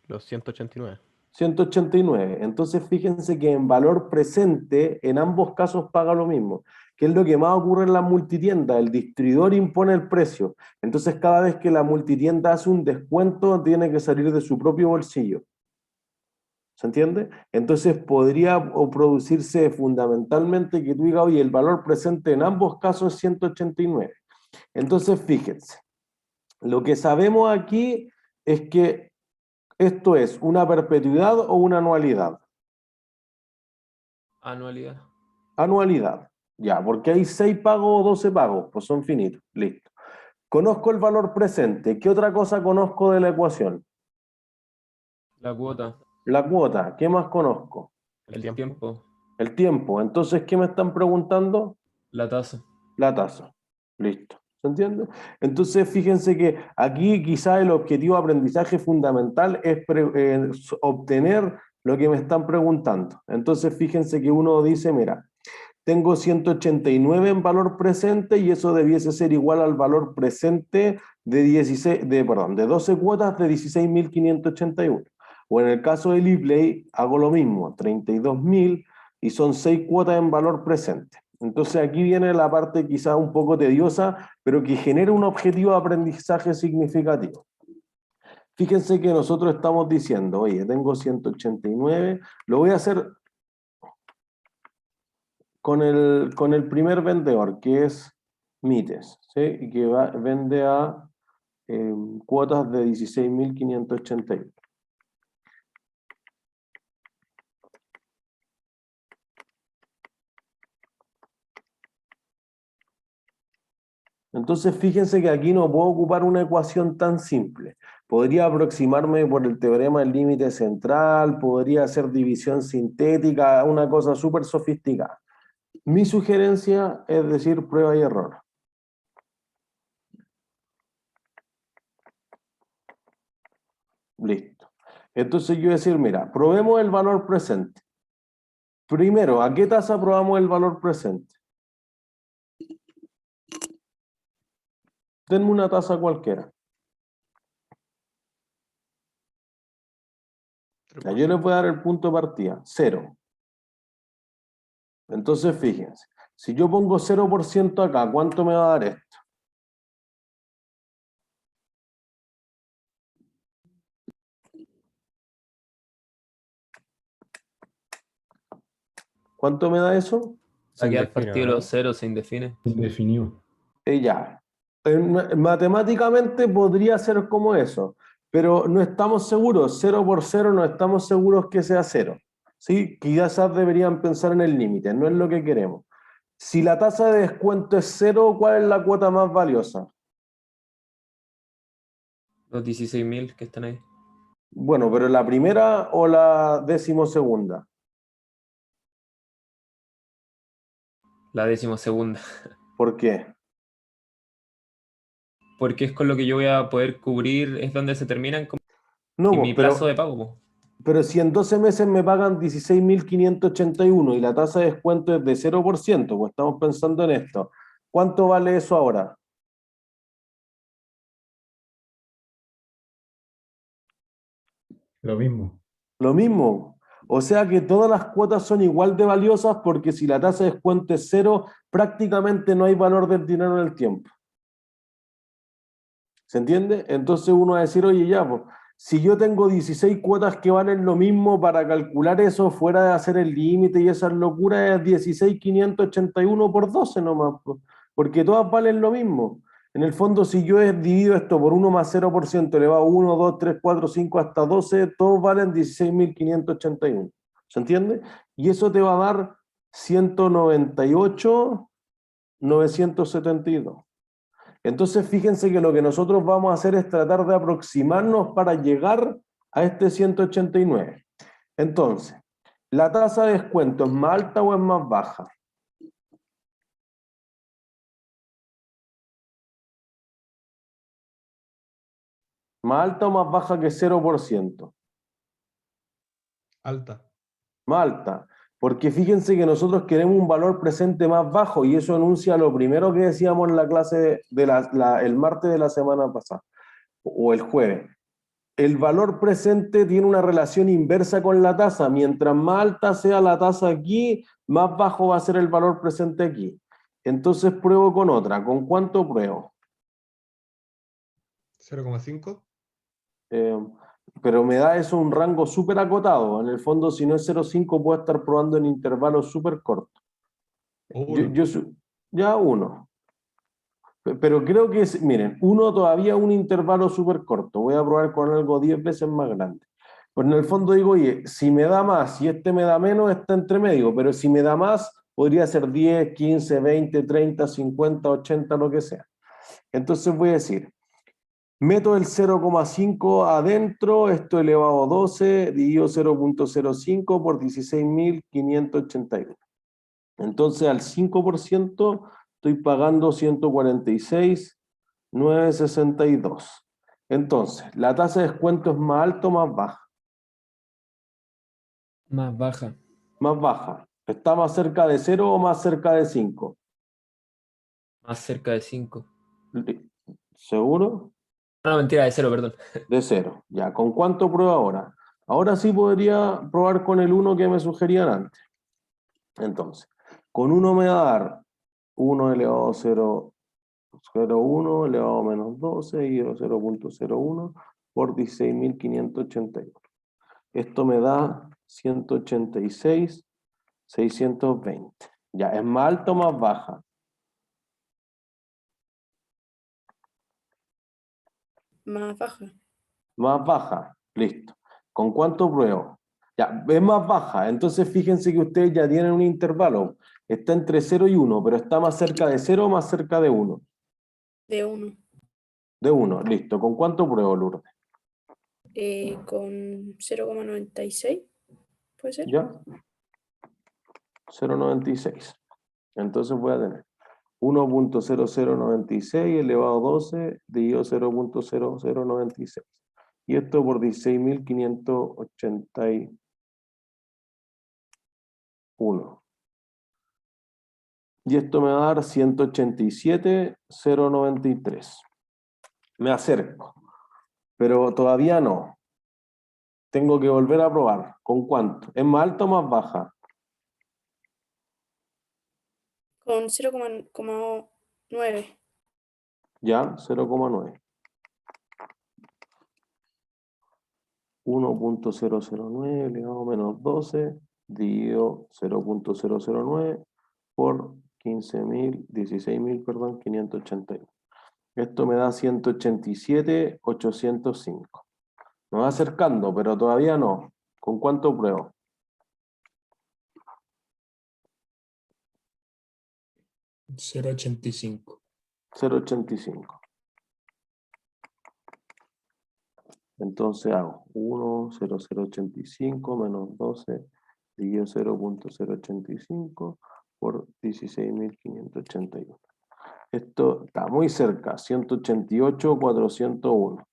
Los 189. 189. Entonces fíjense que en valor presente, en ambos casos paga lo mismo. ¿Qué es lo que más ocurre en la multitienda? El distribuidor impone el precio. Entonces cada vez que la multitienda hace un descuento, tiene que salir de su propio bolsillo. ¿Se entiende? Entonces podría producirse fundamentalmente que tú digas, oye, el valor presente en ambos casos es 189. Entonces fíjense, lo que sabemos aquí es que esto es una perpetuidad o una anualidad. Anualidad. Anualidad, ya, porque hay 6 pagos o 12 pagos, pues son finitos, listo. Conozco el valor presente, ¿qué otra cosa conozco de la ecuación? La cuota. La cuota, ¿qué más conozco? El tiempo. El tiempo, entonces, ¿qué me están preguntando? La tasa. La tasa, listo. ¿Se entiende? Entonces, fíjense que aquí quizá el objetivo de aprendizaje fundamental es obtener lo que me están preguntando. Entonces, fíjense que uno dice, mira, tengo 189 en valor presente y eso debiese ser igual al valor presente de 12 cuotas de 16.581. O en el caso del ePlay, hago lo mismo, 32.000 y son 6 cuotas en valor presente. Entonces aquí viene la parte quizá un poco tediosa, pero que genera un objetivo de aprendizaje significativo. Fíjense que nosotros estamos diciendo, oye, tengo 189, lo voy a hacer con el primer vendedor, que es Mites, ¿sí? Y que vende a cuotas de 16.581. Entonces fíjense que aquí no puedo ocupar una ecuación tan simple. Podría aproximarme por el teorema del límite central, podría hacer división sintética, una cosa súper sofisticada. Mi sugerencia es decir prueba y error. Listo. Entonces yo voy a decir, mira, probemos el valor presente. Primero, ¿a qué tasa probamos el valor presente? Denme una tasa cualquiera. Ya, yo les voy a dar el punto de partida, 0. Entonces, fíjense, si yo pongo 0% acá, ¿cuánto me va a dar esto? ¿Cuánto me da eso? Se Aquí al indefine, partido de ¿no? los ceros se indefine. Indefinido. Ya. Matemáticamente podría ser como eso, pero no estamos seguros, 0 por 0 no estamos seguros que sea 0. ¿Sí? Quizás deberían pensar en el límite, no es lo que queremos. Si la tasa de descuento es 0, ¿cuál es la cuota más valiosa? Los 16.000 que están ahí. Bueno, pero ¿la primera o la decimosegunda? La 12ª. ¿Por qué? Porque es con lo que yo voy a poder cubrir, es donde se terminan con No, mi plazo de pago, po. pero si en 12 meses me pagan 16.581 y la tasa de descuento es de 0%, pues estamos pensando en esto, ¿cuánto vale eso ahora? Lo mismo. Lo mismo. O sea que todas las cuotas son igual de valiosas porque si la tasa de descuento es 0, prácticamente no hay valor del dinero en el tiempo. ¿Se entiende? Entonces uno va a decir, oye, ya, pues, si yo tengo 16 cuotas que valen lo mismo para calcular eso fuera de hacer el límite y esas locuras, es 16.581 por 12 nomás, pues, porque todas valen lo mismo. En el fondo, si yo dividido esto por 1 más 0%, elevado a 1, 2, 3, 4, 5 hasta 12, todos valen 16.581. ¿Se entiende? Y eso te va a dar 198.972. Entonces, fíjense que lo que nosotros vamos a hacer es tratar de aproximarnos para llegar a este 189. Entonces, ¿la tasa de descuento es más alta o es más baja? ¿Más alta o más baja que 0%? Alta. Más alta. Porque fíjense que nosotros queremos un valor presente más bajo y eso anuncia lo primero que decíamos en la clase el martes de la semana pasada o el jueves. El valor presente tiene una relación inversa con la tasa. Mientras más alta sea la tasa aquí, más bajo va a ser el valor presente aquí. Entonces pruebo con otra. ¿Con cuánto pruebo? 0,5. Pero me da eso un rango súper acotado. En el fondo, si no es 0,5, puedo estar probando en intervalos súper cortos. O 1. Ya 1. Pero creo que es, miren, 1 todavía un intervalo súper corto. Voy a probar con algo 10 veces más grande. Pues en el fondo digo, oye, si me da más y este me da menos, está entre medio. Pero si me da más, podría ser 10, 15, 20, 30, 50, 80, lo que sea. Entonces voy a decir, meto el 0,5 adentro, esto elevado a 12, dividido 0,05 por 16.581. Entonces al 5% estoy pagando 146.962. Entonces, ¿la tasa de descuento es más alta o más baja? Más baja. Más baja. ¿Está más cerca de 0 o más cerca de 5? Más cerca de 5. ¿Seguro? No, mentira, de 0, perdón. De 0. Ya, ¿con cuánto pruebo ahora? Ahora sí podría probar con el 1 que me sugerían antes. Entonces, con 1 me va a dar 1 elevado a 0,01 elevado a menos 12 y 0,01 por 16.581. Esto me da 186.620. Ya, ¿es más alta o más baja? Más baja. Más baja. Listo. ¿Con cuánto pruebo? Ya, es más baja. Entonces fíjense que ustedes ya tienen un intervalo. Está entre 0 y 1, pero está más cerca de 0 o más cerca de 1. De 1. De 1, listo. ¿Con cuánto pruebo, Lourdes? Con 0,96, ¿puede ser? ¿Ya? 0,96. Entonces voy a tener 1.0096 elevado a 12 dividido 0.0096. Y esto por 16.581. Y esto me va a dar 187.093. Me acerco, pero todavía no. Tengo que volver a probar. ¿Con cuánto? ¿Es más alta o más baja? Con 0,9. Ya, 0,9. 1.009 elevado a menos 12 dividido 0.009 por 16.000, perdón, 581. Esto me da 187.805. Me va acercando, pero todavía no. ¿Con cuánto pruebo? 0,85. 0.85. Entonces hago 1, 0,085 menos 12 dividido 0.085 por 16.581. Esto está muy cerca, 188.401.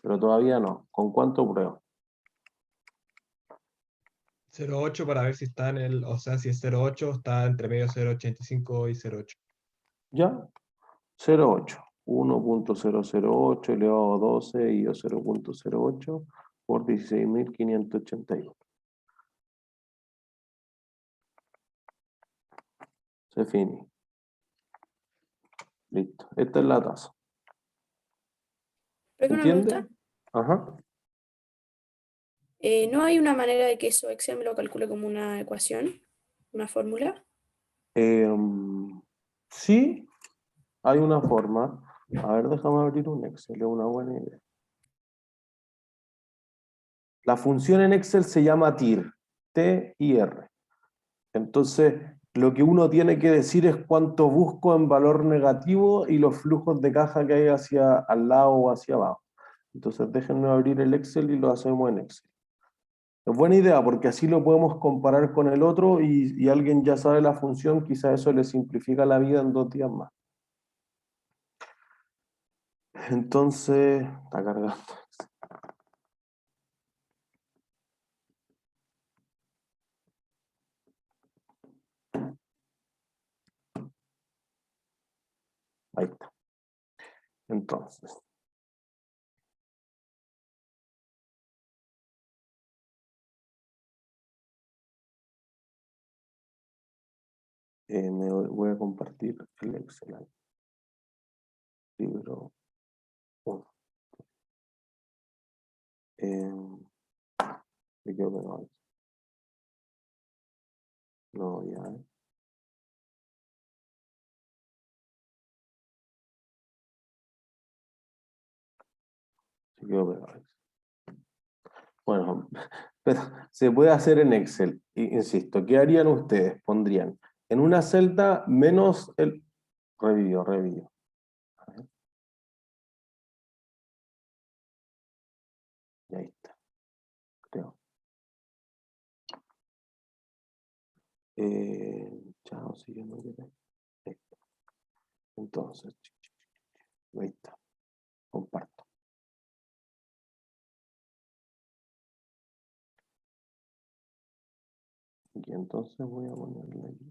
Pero todavía no. ¿Con cuánto pruebo? 0,8 para ver si está en el, o sea, si es 0,8, está entre medio 0,85 y 0,8. ¿Ya? 0,8. 1.008 elevado a 12 y 0.08 por 16.581. Se finí. Listo. Esta es la tasa. Profe, una ¿Entiende? pregunta. Ajá. ¿No hay una manera de que eso Excel me lo calcule como una ecuación, una fórmula? Sí, hay una forma. A ver, déjame abrir un Excel, es una buena idea. La función en Excel se llama TIR, T-I-R. Entonces, lo que uno tiene que decir es cuánto busco en valor negativo y los flujos de caja que hay hacia al lado o hacia abajo. Entonces, déjenme abrir el Excel y lo hacemos en Excel. Es buena idea porque así lo podemos comparar con el otro y alguien ya sabe la función, quizá eso le simplifica la vida en 2 días más. Entonces, está cargando. Ahí está. Entonces, voy a compartir el Excel ahí. Libro 1. Me quedo pegado ahí. No, ya. Se quedó pegado ahí. Bueno, pero se puede hacer en Excel. Insisto, ¿qué harían ustedes? Pondrían en una celda menos el... Revivió. A ver. Y ahí está. Creo. Chao, siguiendo. Ahí está. Entonces, ahí está. Comparto. Y entonces voy a ponerle aquí.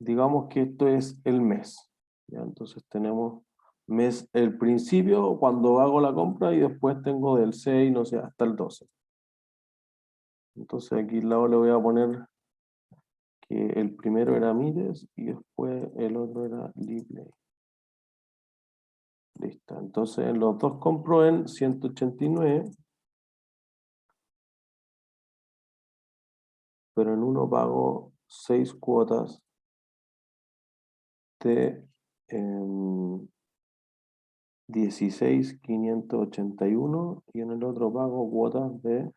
Digamos que esto es el mes. ¿Ya? Entonces tenemos mes el principio cuando hago la compra y después tengo del 6, no sé, hasta el 12. Entonces aquí al lado le voy a poner que el primero era Mires y después el otro era Lipley. Listo. Entonces en los dos compro en 189, pero en uno pago 6 cuotas de 16.581 y en el otro pago cuotas de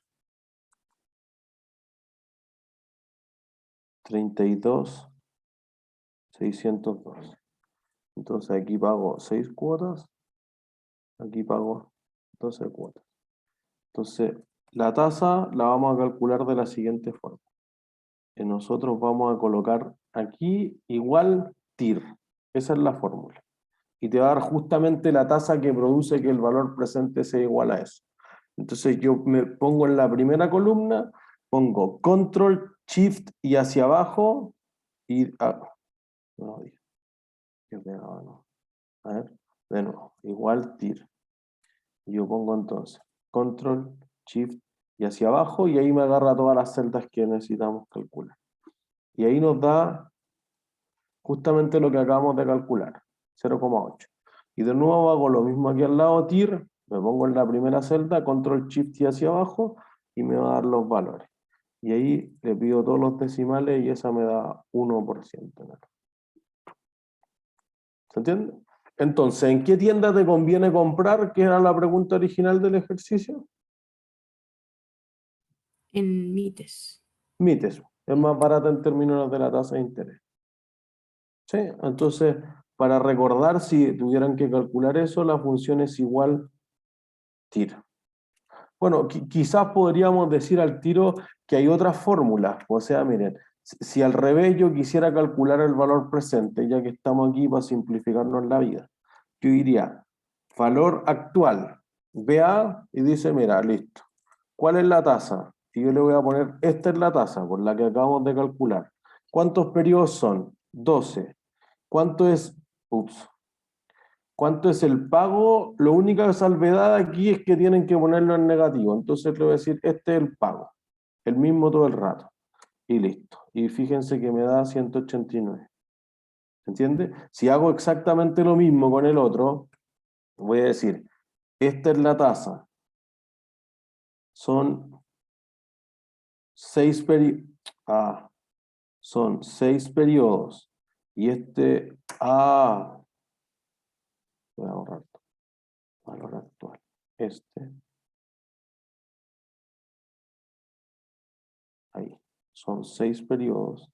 32.602. Entonces aquí pago 6 cuotas, aquí pago 12 cuotas. Entonces la tasa la vamos a calcular de la siguiente forma. Nosotros vamos a colocar aquí igual TIR. Esa es la fórmula. Y te va a dar justamente la tasa que produce que el valor presente sea igual a eso. Entonces yo me pongo en la primera columna, pongo Control, Shift y hacia abajo, y... no, no. A ver, de nuevo, igual TIR. Yo pongo entonces Control, Shift y hacia abajo, y ahí me agarra todas las celdas que necesitamos calcular. Y ahí nos da justamente lo que acabamos de calcular, 0,8. Y de nuevo hago lo mismo aquí al lado, TIR, me pongo en la primera celda, Control Shift y hacia abajo, y me va a dar los valores. Y ahí le pido todos los decimales y esa me da 1%. ¿Se entiende? Entonces, ¿en qué tienda te conviene comprar? Que era la pregunta original del ejercicio. En Mites. Mites. Es más barata en términos de la tasa de interés. ¿Sí? Entonces, para recordar, si tuvieran que calcular eso, la función es igual TIR. Bueno, quizás podríamos decir al tiro que hay otras fórmulas. O sea, miren, si al revés yo quisiera calcular el valor presente, ya que estamos aquí para simplificarnos la vida, yo diría valor actual, BA, y dice, mira, listo. ¿Cuál es la tasa? Y yo le voy a poner, esta es la tasa por la que acabamos de calcular. ¿Cuántos periodos son? 12. ¿Cuánto es? Ups. ¿Cuánto es el pago? La única salvedad aquí es que tienen que ponerlo en negativo. Entonces le voy a decir, este es el pago. El mismo todo el rato. Y listo. Y fíjense que me da 189. ¿Entiende? Si hago exactamente lo mismo con el otro, voy a decir, esta es la tasa. Son 6 periodos. Son 6 periodos. Y este, voy a ahorrar. Valor actual. Ahí. Son 6 periodos.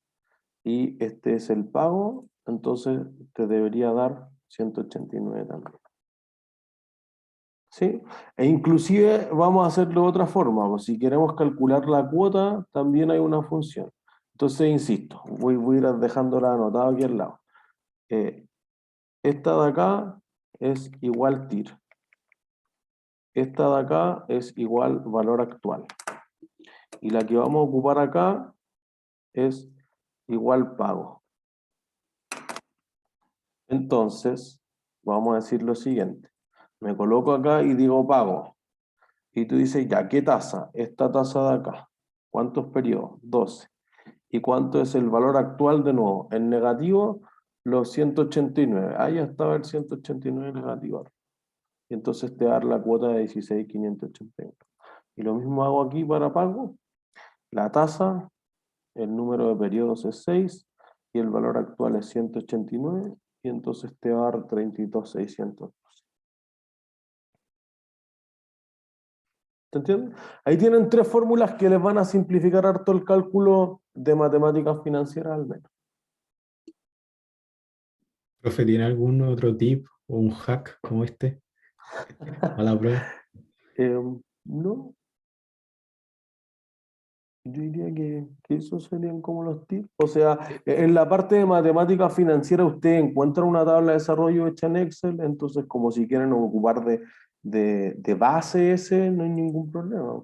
Y este es el pago. Entonces te debería dar 189 también. ¿Sí? E inclusive vamos a hacerlo de otra forma. Pues, si queremos calcular la cuota, también hay una función. Entonces, insisto, voy a ir dejándola anotada aquí al lado. Esta de acá es igual TIR. Esta de acá es igual valor actual. Y la que vamos a ocupar acá es igual pago. Entonces, vamos a decir lo siguiente. Me coloco acá y digo pago. Y tú dices, ya, ¿qué tasa? Esta tasa de acá. ¿Cuántos periodos? 12. ¿Y cuánto es el valor actual de nuevo? En negativo, los 189. Ahí ya estaba el 189 negativo. Y entonces te da la cuota de 16.581. Y lo mismo hago aquí para pago. La tasa, el número de periodos es 6 y el valor actual es 189 y entonces te va a dar 32.600. ¿Te entiendes? Ahí tienen 3 fórmulas que les van a simplificar harto el cálculo de matemáticas financieras al menos. Profe, ¿tiene algún otro tip o un hack como este a la prueba? No, yo diría que esos serían como los tips. O sea, en la parte de matemática financiera usted encuentra una tabla de desarrollo hecha en Excel, entonces como si quieren ocupar de base ese, no hay ningún problema.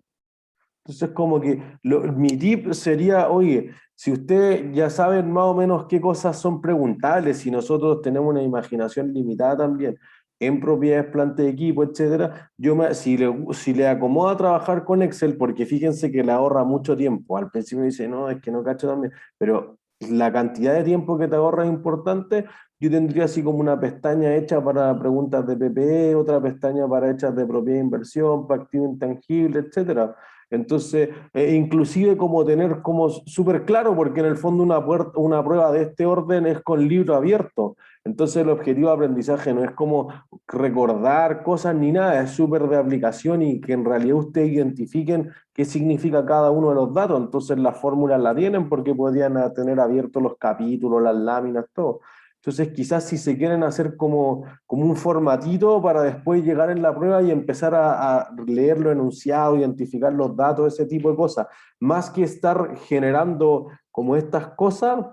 Entonces como que mi tip sería, oye, si ustedes ya saben más o menos qué cosas son preguntables, si nosotros tenemos una imaginación limitada también, en propiedades, planta de equipo, etcétera, si le acomoda trabajar con Excel, porque fíjense que le ahorra mucho tiempo. Al principio dice, no, es que no cacho también, pero la cantidad de tiempo que te ahorra es importante. Yo tendría así como una pestaña hecha para preguntas de PPE, otra pestaña para hechas de propiedad de inversión, para activo intangible, etcétera. Entonces, inclusive como tener como súper claro, porque en el fondo una prueba de este orden es con libro abierto. Entonces el objetivo de aprendizaje no es como recordar cosas ni nada, es súper de aplicación y que en realidad ustedes identifiquen qué significa cada uno de los datos. Entonces las fórmulas la tienen porque podían tener abiertos los capítulos, las láminas, todo. Entonces quizás si se quieren hacer como un formatito para después llegar en la prueba y empezar a leer los enunciados, identificar los datos, ese tipo de cosas, más que estar generando como estas cosas,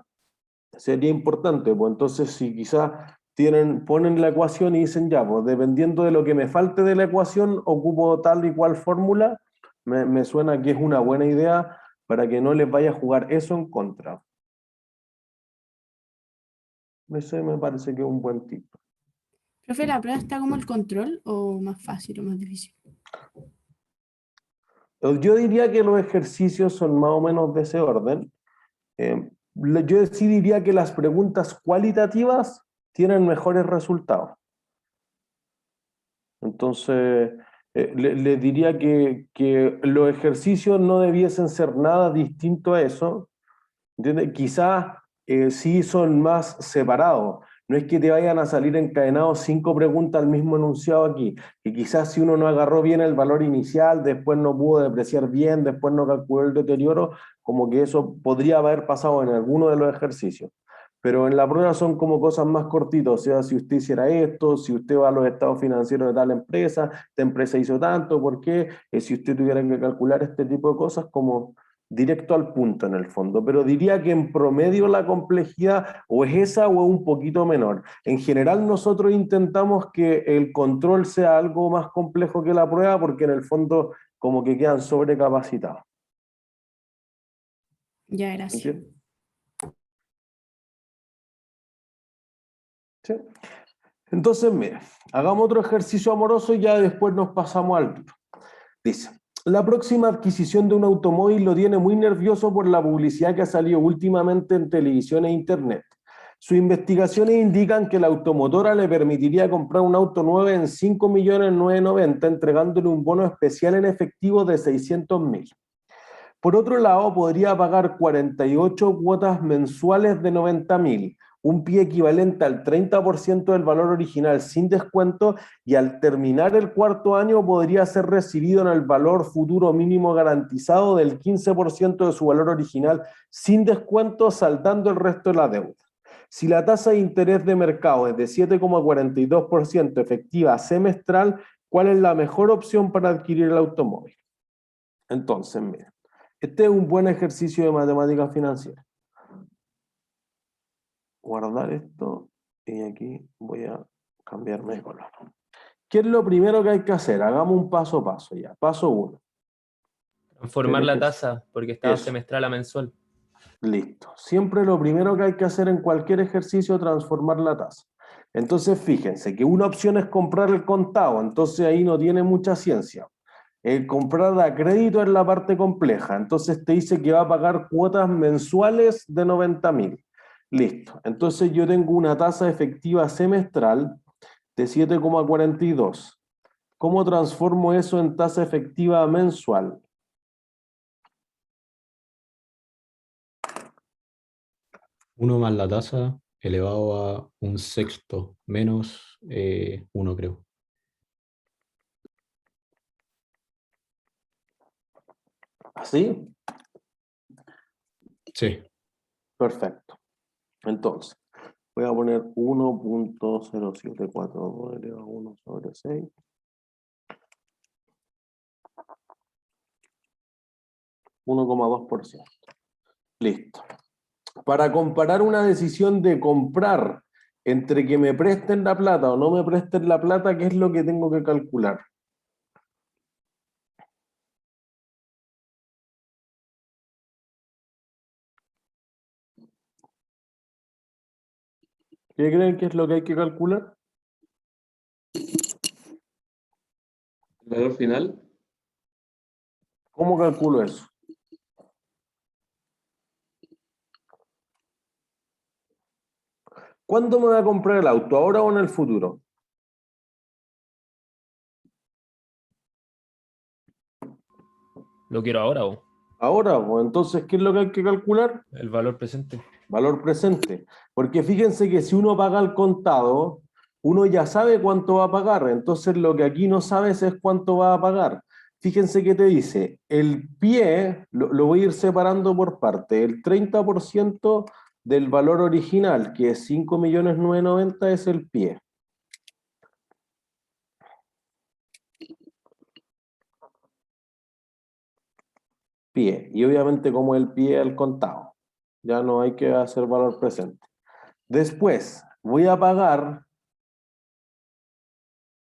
sería importante. Pues entonces si quizás ponen la ecuación y dicen ya, pues dependiendo de lo que me falte de la ecuación, ocupo tal y cual fórmula, me suena que es una buena idea para que no les vaya a jugar eso en contra. Ese me parece que es un buen tip. Profe, ¿la prueba está como el control o más fácil o más difícil? Yo diría que los ejercicios son más o menos de ese orden. Yo sí diría que las preguntas cualitativas tienen mejores resultados. Entonces, le diría que los ejercicios no debiesen ser nada distinto a eso. ¿Entiendes? Quizás sí son más separados. No es que te vayan a salir encadenados 5 preguntas al mismo enunciado aquí. Que quizás si uno no agarró bien el valor inicial, después no pudo depreciar bien, después no calculó el deterioro, como que eso podría haber pasado en alguno de los ejercicios. Pero en la prueba son como cosas más cortitas, o sea, si usted hiciera esto, si usted va a los estados financieros de tal empresa, esta empresa hizo tanto, ¿por qué? Si usted tuviera que calcular este tipo de cosas, como directo al punto en el fondo, pero diría que en promedio la complejidad o es esa o es un poquito menor. En general nosotros intentamos que el control sea algo más complejo que la prueba porque en el fondo como que quedan sobrecapacitados. Ya, gracias. ¿Entiendes? ¿Sí? Entonces, mira, hagamos otro ejercicio amoroso y ya después nos pasamos al duro. Dice, la próxima adquisición de un automóvil lo tiene muy nervioso por la publicidad que ha salido últimamente en televisión e internet. Sus investigaciones indican que la automotora le permitiría comprar un auto nuevo en 5.990.000, entregándole un bono especial en efectivo de 600.000. Por otro lado, podría pagar 48 cuotas mensuales de 90.000, un pie equivalente al 30% del valor original sin descuento, y al terminar el cuarto año podría ser recibido en el valor futuro mínimo garantizado del 15% de su valor original sin descuento, saldando el resto de la deuda. Si la tasa de interés de mercado es de 7,42% efectiva semestral, ¿cuál es la mejor opción para adquirir el automóvil? Entonces, miren. Este es un buen ejercicio de matemática financiera. Guardar esto y aquí voy a cambiarme de color. ¿Qué es lo primero que hay que hacer? Hagamos un paso a paso ya. Paso 1. Transformar la tasa, porque estaba Eso. semestral a mensual. Listo. Siempre lo primero que hay que hacer en cualquier ejercicio es transformar la tasa. Entonces, fíjense que una opción es comprar el contado, entonces ahí no tiene mucha ciencia. El comprar a crédito es la parte compleja, entonces te dice que va a pagar cuotas mensuales de 90.000. Listo, entonces yo tengo una tasa efectiva semestral de 7,42. ¿Cómo transformo eso en tasa efectiva mensual? Uno más la tasa elevado a un sexto menos 1, creo. ¿Así? Sí. Perfecto. Entonces, voy a poner 1.0742 elevado a 1 sobre 6. 1,2%. Listo. Para comparar una decisión de comprar entre que me presten la plata o no me presten la plata, ¿qué es lo que tengo que calcular? ¿Qué creen que es lo que hay que calcular? ¿El valor final? ¿Cómo calculo eso? ¿Cuándo me voy a comprar el auto? ¿Ahora o en el futuro? Lo quiero ahora, o Ahora, pues entonces, ¿qué es lo que hay que calcular? el valor presente. Valor presente. Porque fíjense que si uno paga al contado, uno ya sabe cuánto va a pagar. Entonces lo que aquí no sabes es cuánto va a pagar. Fíjense que te dice, el pie, lo voy a ir separando por parte, el 30% del valor original, que es 5.990.000, es el pie. Pie. Y obviamente como el pie al contado. Ya no hay que hacer valor presente. Después, voy a pagar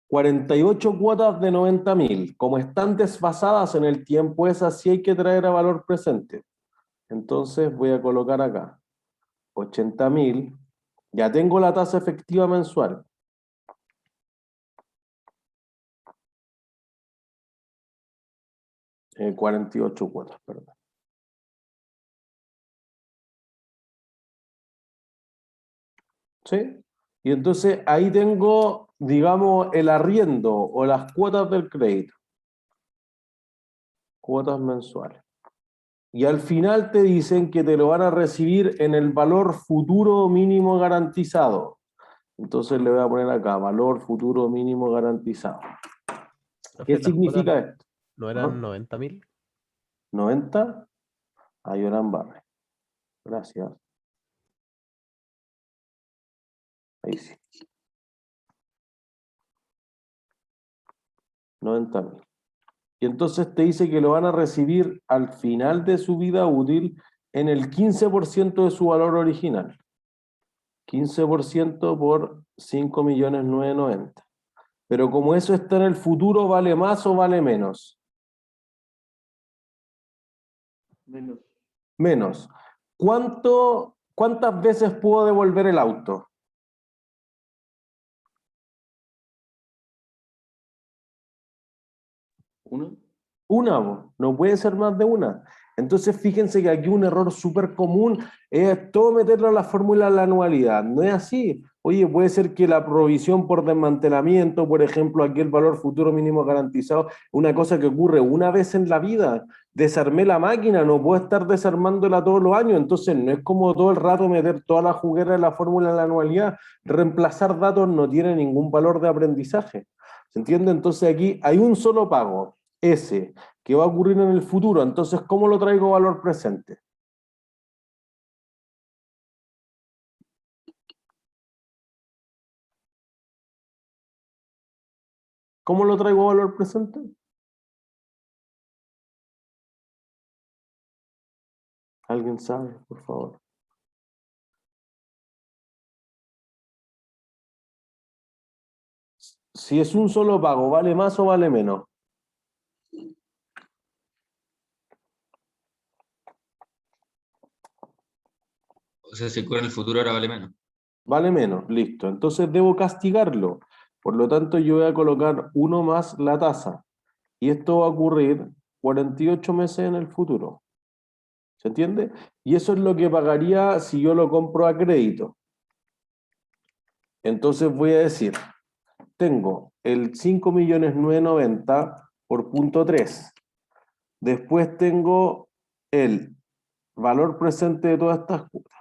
48 cuotas de 90.000. Como están desfasadas en el tiempo, esas sí hay que traer a valor presente. Entonces voy a colocar acá 80.000. Ya tengo la tasa efectiva mensual. 48 cuotas, perdón. ¿Sí? Y entonces ahí tengo digamos, el arriendo o las cuotas del crédito. Cuotas mensuales. Y al final te dicen que te lo van a recibir en el valor futuro mínimo garantizado. Entonces le voy a poner acá, valor futuro mínimo garantizado. Profe, ¿Qué las significa cuotas esto? no ¿Ah? eran 90.000. ¿90? A Yoran Barre. Gracias. Ahí sí. 90.000. Y entonces te dice que lo van a recibir al final de su vida útil en el 15% de su valor original. 15% por 5.990.000. Pero como eso está en el futuro, ¿vale más o vale menos? Menos. Menos. ¿Cuántas veces puedo devolver el auto? ¿Una? Una, no puede ser más de una. Entonces fíjense que aquí un error súper común es todo meterlo a la fórmula de la anualidad. No es así. Oye, puede ser que la provisión por desmantelamiento, por ejemplo, aquí el valor futuro mínimo garantizado, una cosa que ocurre una vez en la vida. Desarmé la máquina, no puedo estar desarmándola todos los años. Entonces no es como todo el rato meter toda la juguera en la fórmula de la anualidad. Reemplazar datos no tiene ningún valor de aprendizaje. ¿Se entiende? Entonces aquí hay un solo pago. Ese, que va a ocurrir en el futuro. Entonces, ¿cómo lo traigo a valor presente? ¿Cómo lo traigo a valor presente? ¿Alguien sabe, por favor? Si es un solo pago, ¿vale más o vale menos? O sea, si ocurre en el futuro, ahora vale menos. Vale menos, listo. Entonces debo castigarlo. Por lo tanto, yo voy a colocar 1 más la tasa. Y esto va a ocurrir 48 meses en el futuro. ¿Se entiende? Y eso es lo que pagaría si yo lo compro a crédito. Entonces voy a decir, tengo el 5.990.000 por punto 3. Después tengo el valor presente de todas estas cuotas.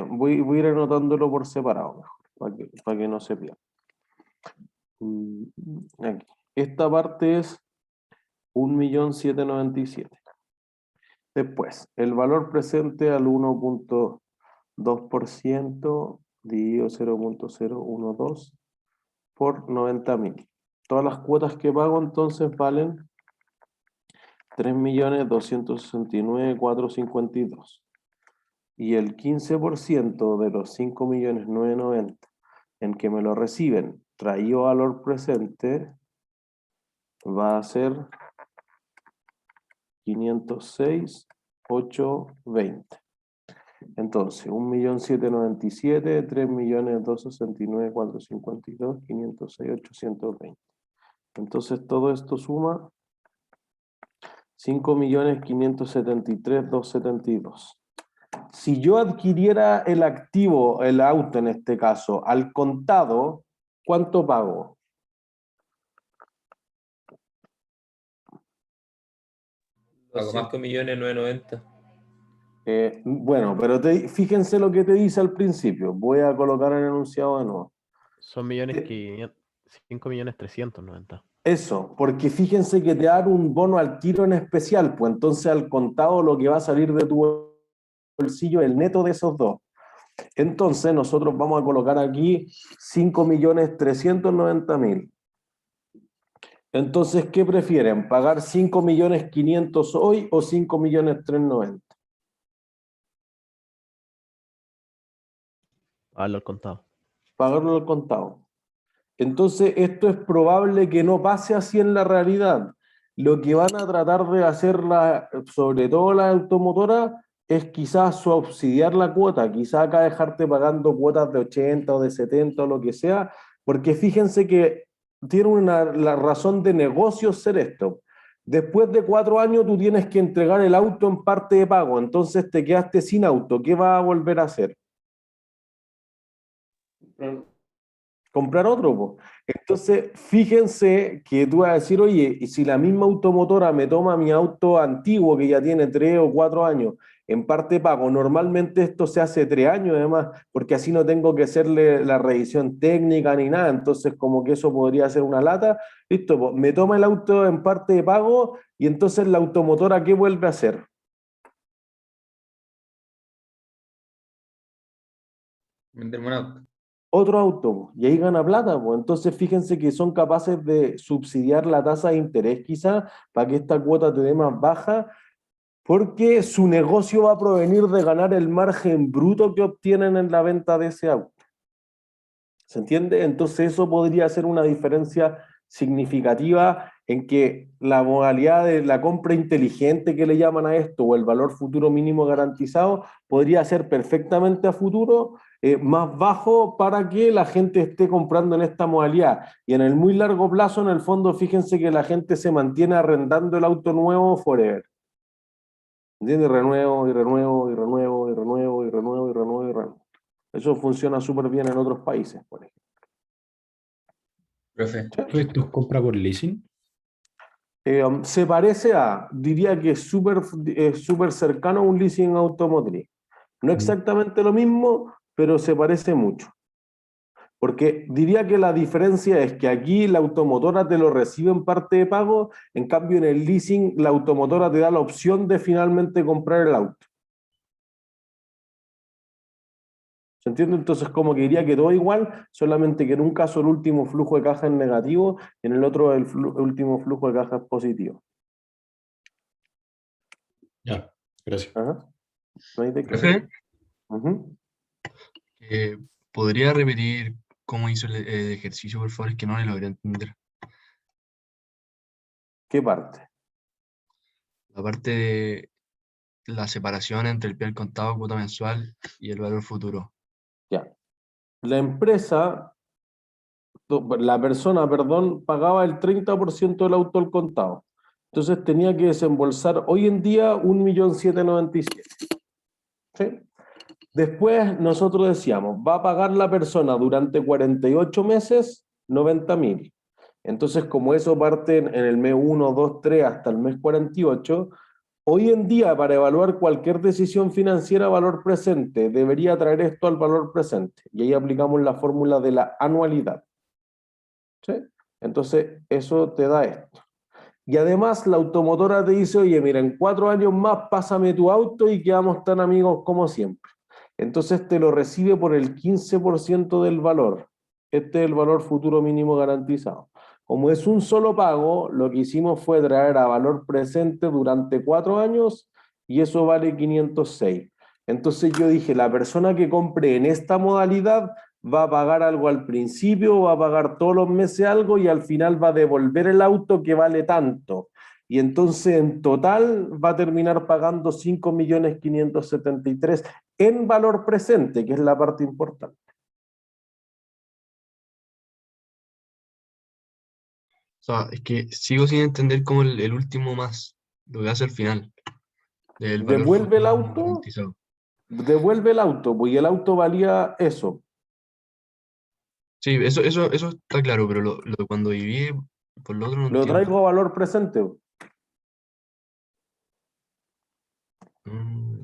Voy a ir anotándolo por separado, mejor, para que no se pierda. Aquí. Esta parte es 1.797.000. Después, el valor presente al 1.2% dividido 0.012 por 90.000. Todas las cuotas que pago entonces valen 3.269.452. Y el 15% de los 5.990.000 en que me lo reciben traído valor presente va a ser 506.820. Entonces, 1.797.000, 3.269.452, 506.820. Entonces, todo esto suma 5.573.272. Si yo adquiriera el activo, el auto en este caso, al contado, ¿cuánto pago? Los Algo más. 5.990.000. Bueno, pero fíjense lo que te dice al principio. Voy a colocar el enunciado de nuevo. Son 5.390.000. Eso, porque fíjense que te dan un bono al tiro en especial, pues entonces al contado lo que va a salir de tu bolsillo es el neto de esos dos. Entonces nosotros vamos a colocar aquí 5.390.000. Entonces, ¿qué prefieren? ¿Pagar 5.500.000 hoy o 5.390.000? Pagarlo al contado. Pagarlo al contado. Entonces, esto es probable que no pase así en la realidad. Lo que van a tratar de hacer, sobre todo las automotoras, es quizás subsidiar la cuota, quizás acá dejarte pagando cuotas de 80 o de 70 o lo que sea, porque fíjense que tiene la razón de negocio ser esto. Después de 4 años tú tienes que entregar el auto en parte de pago, entonces te quedaste sin auto. ¿Qué vas a volver a hacer? comprar otro, po. Entonces, fíjense que tú vas a decir, oye, y si la misma automotora me toma mi auto antiguo que ya tiene 3 o 4 años, en parte pago, normalmente esto se hace 3 años además, porque así no tengo que hacerle la revisión técnica ni nada, entonces como que eso podría ser una lata, listo, po, me toma el auto en parte de pago y entonces la automotora, ¿qué vuelve a hacer? Venderme un auto. Otro auto, po, y ahí gana plata, pues. Entonces fíjense que son capaces de subsidiar la tasa de interés quizá para que esta cuota te dé más baja, porque su negocio va a provenir de ganar el margen bruto que obtienen en la venta de ese auto. ¿Se entiende? Entonces eso podría ser una diferencia significativa en que la modalidad de la compra inteligente que le llaman a esto, o el valor futuro mínimo garantizado, podría ser perfectamente a futuro más bajo para que la gente esté comprando en esta modalidad. Y en el muy largo plazo, en el fondo, fíjense que la gente se mantiene arrendando el auto nuevo forever. ¿Entiendes? Renuevo y renuevo y renuevo y renuevo y renuevo y renuevo y renuevo. Eso funciona súper bien en otros países, por ejemplo. Profe, ¿Todo esto es compra por leasing? Se parece a, diría que es súper cercano a un leasing automotriz. No exactamente lo mismo, pero se parece mucho. Porque diría que la diferencia es que aquí la automotora te lo recibe en parte de pago, en cambio en el leasing la automotora te da la opción de finalmente comprar el auto. ¿Se entiende? Entonces como que diría que todo igual, solamente que en un caso el último flujo de caja es negativo y en el otro el último flujo de caja es positivo. Ya, gracias. Ajá. No hay de qué. Profe, Ujú. ¿podría repetir cómo hizo el ejercicio, por favor? Es que no le logré entender. ¿Qué parte? La parte de la separación entre el pie al contado, cuota mensual y el valor futuro. Ya. La empresa, la persona, perdón, pagaba el 30% del auto al contado. Entonces tenía que desembolsar hoy en día 1.797.000. ¿Sí? Después nosotros decíamos, va a pagar la persona durante 48 meses 90.000. Entonces, como eso parte en el mes 1, 2, 3 hasta el mes 48, hoy en día para evaluar cualquier decisión financiera a valor presente, debería traer esto al valor presente. Y ahí aplicamos la fórmula de la anualidad. ¿Sí? Entonces, eso te da esto. Y además la automotora te dice, oye, mira, en 4 años más pásame tu auto y quedamos tan amigos como siempre. Entonces te lo recibe por el 15% del valor. Este es el valor futuro mínimo garantizado. Como es un solo pago, lo que hicimos fue traer a valor presente durante 4 años y eso vale 506. Entonces yo dije, la persona que compre en esta modalidad va a pagar algo al principio, va a pagar todos los meses algo y al final va a devolver el auto que vale tanto. Y entonces en total va a terminar pagando 5.573.000 en valor presente, que es la parte importante. O sea, es que sigo sin entender cómo el último más, lo que hace al final, del valor Devuelve el futuro auto, garantizado. pues y el auto valía eso. Sí, eso está claro, pero lo de cuando viví por lo otro no Lo entiendo. traigo a valor presente. Mm.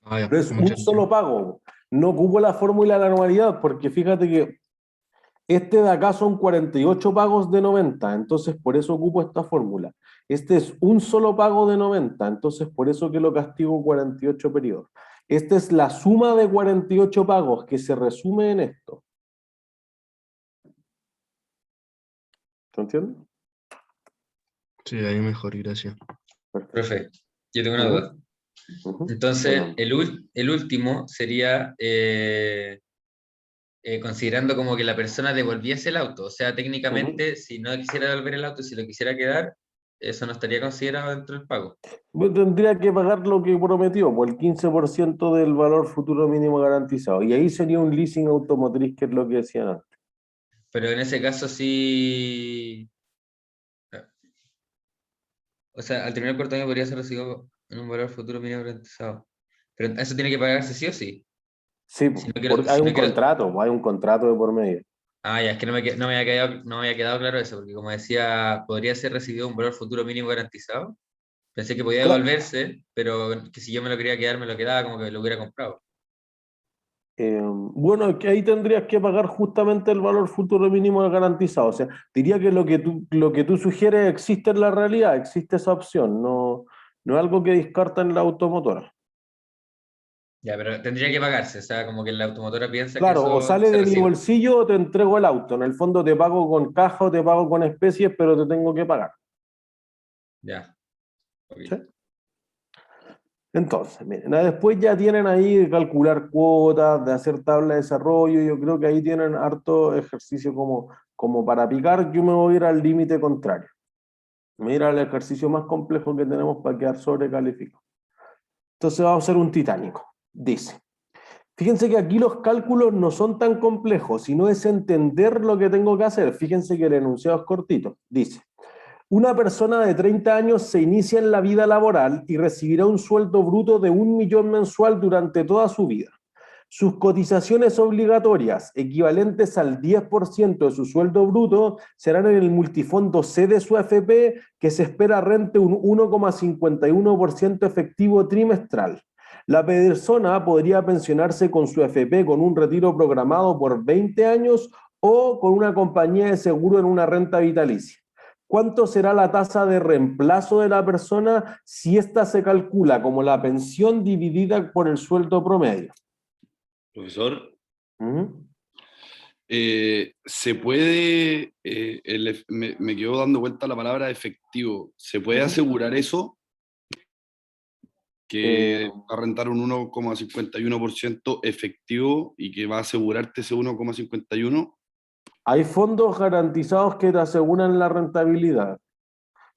Ah, ya, Pero es un muchas solo pago. No ocupo la fórmula de la anualidad, porque fíjate que este de acá son 48 pagos de 90, entonces por eso ocupo esta fórmula. Este es un solo pago de 90, entonces por eso que lo castigo 48 periodos. Esta es la suma de 48 pagos que se resume en esto. ¿Se entiende? Sí, ahí mejor, gracias. profe, yo tengo una duda. Ujú. Entonces, Bueno, el último sería considerando como que la persona devolviese el auto. O sea, técnicamente, si no quisiera devolver el auto, si lo quisiera quedar, eso no estaría considerado dentro del pago. Bueno, tendría que pagar lo que prometió, por el 15% del valor futuro mínimo garantizado. Y ahí sería un leasing automotriz, que es lo que decían antes. Pero en ese caso sí. O sea, al terminar el cuarto año podría ser recibido en un valor futuro mínimo garantizado. Pero eso tiene que pagarse sí o sí. Sí, Si no quiero, porque hay si no un quiero, contrato, hay un contrato de por medio. Ah, ya, es que no me había quedado claro eso, porque como decía, podría ser recibido un valor futuro mínimo garantizado. Pensé que podía Claro. devolverse, pero que si yo me lo quería quedar, me lo quedaba como que lo hubiera comprado. Bueno, que ahí tendrías que pagar justamente el valor futuro mínimo garantizado. O sea, diría que lo que tú sugieres existe en la realidad, existe esa opción, no es algo que descarta en la automotora. Ya, pero tendría que pagarse, o sea, como que la automotora piensa que Claro, o eso sale se de mi recibe. bolsillo o te entrego el auto. En el fondo te pago con caja o te pago con especies, pero te tengo que pagar. Ya, ok. ¿Sí? Entonces, miren, después ya tienen ahí de calcular cuotas, de hacer tabla de desarrollo. Yo creo que ahí tienen harto ejercicio como para picar. Yo me voy a ir al límite contrario. Me voy a ir al ejercicio más complejo que tenemos para quedar sobrecalificado. Entonces vamos a hacer un titánico. Dice, fíjense que aquí los cálculos no son tan complejos, sino es entender lo que tengo que hacer. Fíjense que el enunciado es cortito. Dice, una persona de 30 años se inicia en la vida laboral y recibirá un sueldo bruto de 1.000.000 mensual durante toda su vida. Sus cotizaciones obligatorias, equivalentes al 10% de su sueldo bruto, serán en el multifondo C de su AFP, que se espera rente un 1,51% efectivo trimestral. La persona podría pensionarse con su AFP con un retiro programado por 20 años o con una compañía de seguro en una renta vitalicia. ¿Cuánto será la tasa de reemplazo de la persona si ésta se calcula como la pensión dividida por el sueldo promedio? Profesor, ¿Mm? se puede, me quedo dando vuelta la palabra efectivo, ¿se puede asegurar eso? Que va a rentar un 1,51% efectivo y que va a asegurarte ese 1,51%. Hay fondos garantizados que te aseguran la rentabilidad.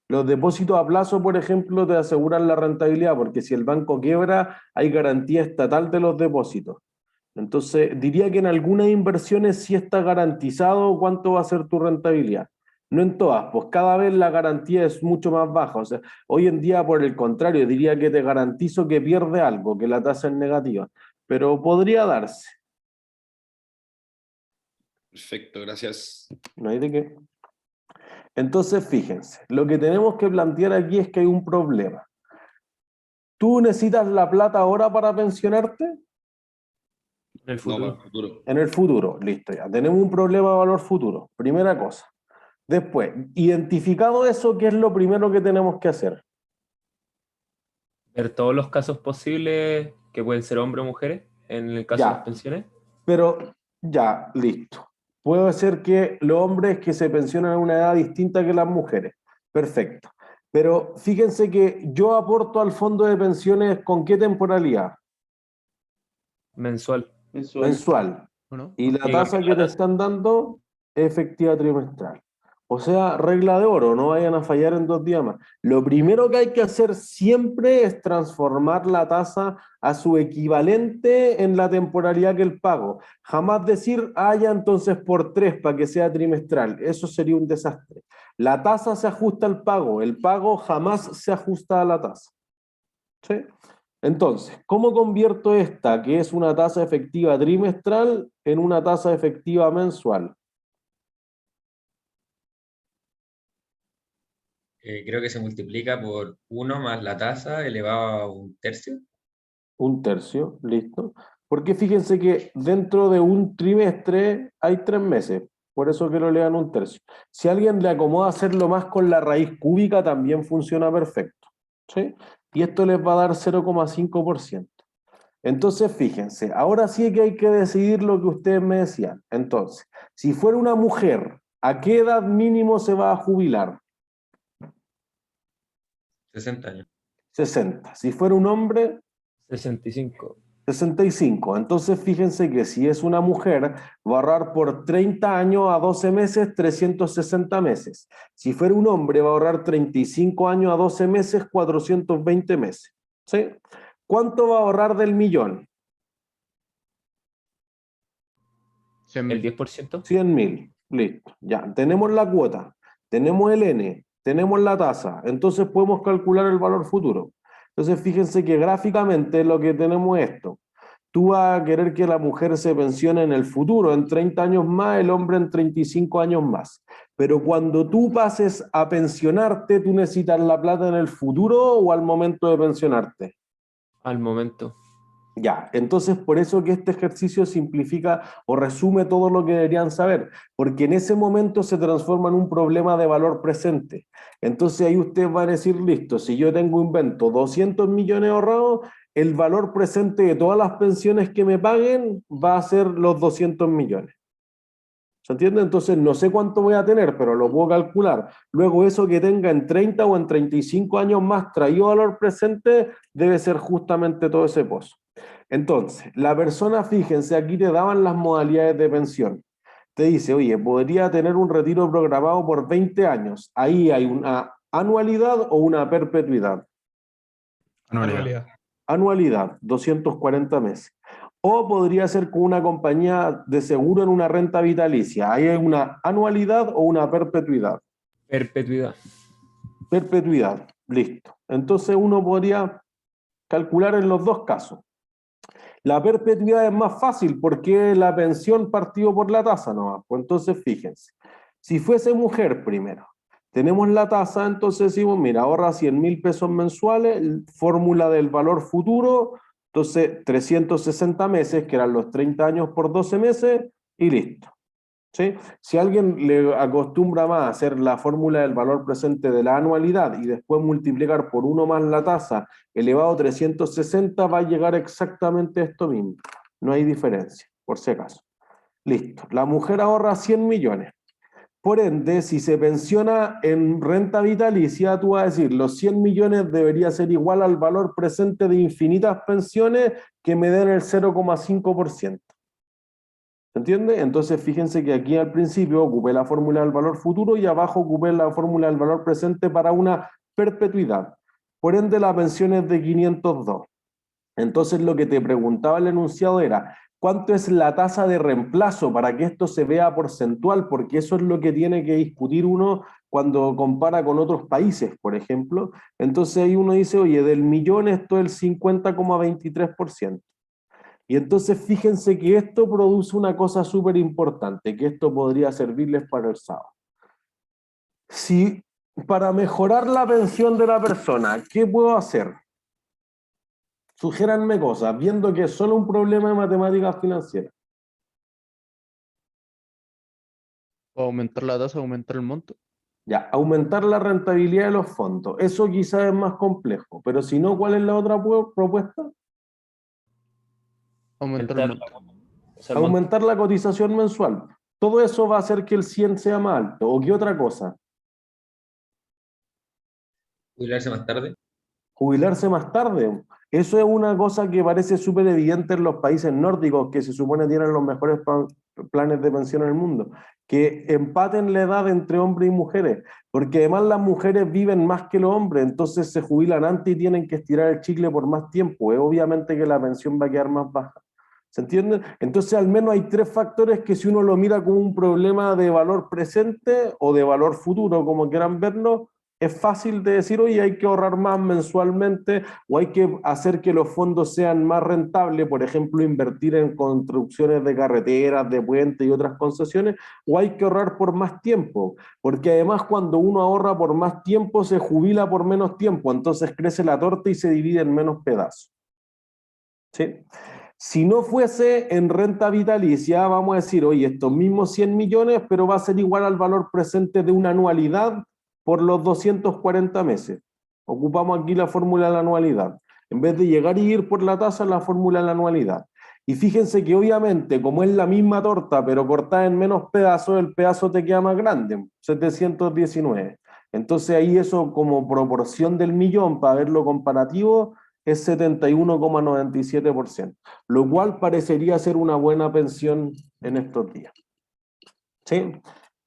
Los depósitos a plazo, por ejemplo, te aseguran la rentabilidad, porque si el banco quiebra, hay garantía estatal de los depósitos. Entonces, diría que en algunas inversiones sí está garantizado cuánto va a ser tu rentabilidad. No en todas, pues cada vez la garantía es mucho más baja. O sea, hoy en día, por el contrario, diría que te garantizo que pierde algo, que la tasa es negativa, pero podría darse. Perfecto, gracias. No hay de qué. Entonces, fíjense, lo que tenemos que plantear aquí es que hay un problema. ¿Tú necesitas la plata ahora para pensionarte? En el No, futuro. para el futuro. En el futuro, listo, ya. Tenemos un problema de valor futuro, primera cosa. Después, identificado eso, ¿qué es lo primero que tenemos que hacer? Ver todos los casos posibles que pueden ser hombres o mujeres en el caso de las Ya, pensiones. pero ya, listo. Puede ser que los hombres que se pensionan a una edad distinta que las mujeres. Perfecto. Pero fíjense que yo aporto al fondo de pensiones ¿con qué temporalidad? Mensual. Mensual. ¿O no? Y la Y tasa cambiar que la te tasa. están dando es efectiva trimestral. O sea, regla de oro, no vayan a fallar en 2 días más. Lo primero que hay que hacer siempre es transformar la tasa a su equivalente en la temporalidad que el pago. Jamás decir, ya entonces por 3 para que sea trimestral. Eso sería un desastre. La tasa se ajusta al pago, el pago jamás se ajusta a la tasa. ¿Sí? Entonces, ¿cómo convierto esta, que es una tasa efectiva trimestral, en una tasa efectiva mensual? Creo que se multiplica por 1 más la tasa elevado a 1/3. 1/3, listo. Porque fíjense que dentro de un trimestre hay 3 meses, por eso que lo lean 1/3. Si alguien le acomoda hacerlo más con la raíz cúbica, también funciona perfecto. ¿Sí? Y esto les va a dar 0,5%. Entonces, fíjense, ahora sí que hay que decidir lo que ustedes me decían. Entonces, si fuera una mujer, ¿a qué edad mínimo se va a jubilar? 60 años. 60. Si fuera un hombre, 65. 65. Entonces, fíjense que si es una mujer, va a ahorrar por 30 años a 12 meses, 360 meses. Si fuera un hombre, va a ahorrar 35 años a 12 meses, 420 meses. ¿Sí? ¿Cuánto va a ahorrar del millón? El 10%. 100.000. Listo. Ya, tenemos la cuota, tenemos el N, tenemos la tasa, entonces podemos calcular el valor futuro. Entonces, fíjense que gráficamente lo que tenemos es esto. tú vas a querer que la mujer se pensione en el futuro, en 30 años más, el hombre en 35 años más. Pero cuando tú pases a pensionarte, ¿tú necesitas la plata en el futuro o al momento de pensionarte? Al momento. Ya, entonces por eso que este ejercicio simplifica o resume todo lo que deberían saber, porque en ese momento se transforma en un problema de valor presente. Entonces ahí ustedes van a decir, listo, si yo tengo invento 200 millones ahorrados, el valor presente de todas las pensiones que me paguen va a ser los 200 millones. ¿Se entiende? Entonces no sé cuánto voy a tener, pero lo puedo calcular. Luego eso que tenga en 30 o en 35 años más traído valor presente debe ser justamente todo ese pozo. Entonces, la persona, fíjense, aquí te daban las modalidades de pensión. Te dice, oye, podría tener un retiro programado por 20 años. Ahí hay una anualidad o una perpetuidad. Anualidad. Anualidad, 240 meses. O podría ser con una compañía de seguro en una renta vitalicia. Ahí hay una anualidad o una perpetuidad. Perpetuidad. Perpetuidad, listo. Entonces uno podría calcular en los dos casos. La perpetuidad es más fácil porque la pensión partió por la tasa nomás. Pues entonces fíjense, si fuese mujer primero, tenemos la tasa, entonces decimos, mira, ahorra 100.000 pesos mensuales, fórmula del valor futuro, entonces 360 meses, que eran los 30 años por 12 meses, y listo. ¿Sí? Si alguien le acostumbra más a hacer la fórmula del valor presente de la anualidad y después multiplicar por 1 más la tasa elevado a 360, va a llegar exactamente a esto mismo. No hay diferencia, por si acaso. Listo. La mujer ahorra 100 millones. Por ende, si se pensiona en renta vitalicia, tú vas a decir, los 100 millones debería ser igual al valor presente de infinitas pensiones que me den el 0,5%. ¿Se entiende? Entonces fíjense que aquí al principio ocupé la fórmula del valor futuro y abajo ocupé la fórmula del valor presente para una perpetuidad. Por ende la pensión es de 502. Entonces lo que te preguntaba el enunciado era, ¿cuánto es la tasa de reemplazo para que esto se vea porcentual? Porque eso es lo que tiene que discutir uno cuando compara con otros países, por ejemplo. Entonces ahí uno dice, oye, del millón esto es el 50,23%. Y entonces fíjense que esto produce una cosa súper importante, que esto podría servirles para el sábado. Si para mejorar la pensión de la persona, ¿qué puedo hacer? Sugéranme cosas, viendo que es solo un problema de matemáticas financieras. O aumentar la tasa, aumentar el monto. Ya, aumentar la rentabilidad de los fondos. Eso quizás es más complejo, pero si no, ¿cuál es la otra propuesta? Aumentar el monto. Aumentar la cotización mensual. Todo eso va a hacer que el 100 sea más alto. ¿O qué otra cosa? Jubilarse más tarde. Jubilarse más tarde. Eso es una cosa que parece súper evidente en los países nórdicos, que se supone tienen los mejores planes de pensión en el mundo, que empaten la edad entre hombres y mujeres, porque además las mujeres viven más que los hombres, entonces se jubilan antes y tienen que estirar el chicle por más tiempo. Es obviamente que la pensión va a quedar más baja. ¿Se entiende? Entonces al menos hay tres factores que si uno lo mira como un problema de valor presente o de valor futuro, como quieran verlo, es fácil de decir, oye, hay que ahorrar más mensualmente o hay que hacer que los fondos sean más rentables, por ejemplo, invertir en construcciones de carreteras, de puentes y otras concesiones, o hay que ahorrar por más tiempo, porque además cuando uno ahorra por más tiempo se jubila por menos tiempo, entonces crece la torta y se divide en menos pedazos. ¿Sí? Si no fuese en renta vitalicia, vamos a decir, oye, estos mismos 100 millones, pero va a ser igual al valor presente de una anualidad por los 240 meses. Ocupamos aquí la fórmula de la anualidad. En vez de llegar y ir por la tasa, la fórmula de la anualidad. Y fíjense que obviamente, como es la misma torta, pero cortada en menos pedazos, el pedazo te queda más grande, 719. Entonces ahí eso como proporción del millón, para verlo comparativo, es 71,97%, lo cual parecería ser una buena pensión en estos días. ¿Sí?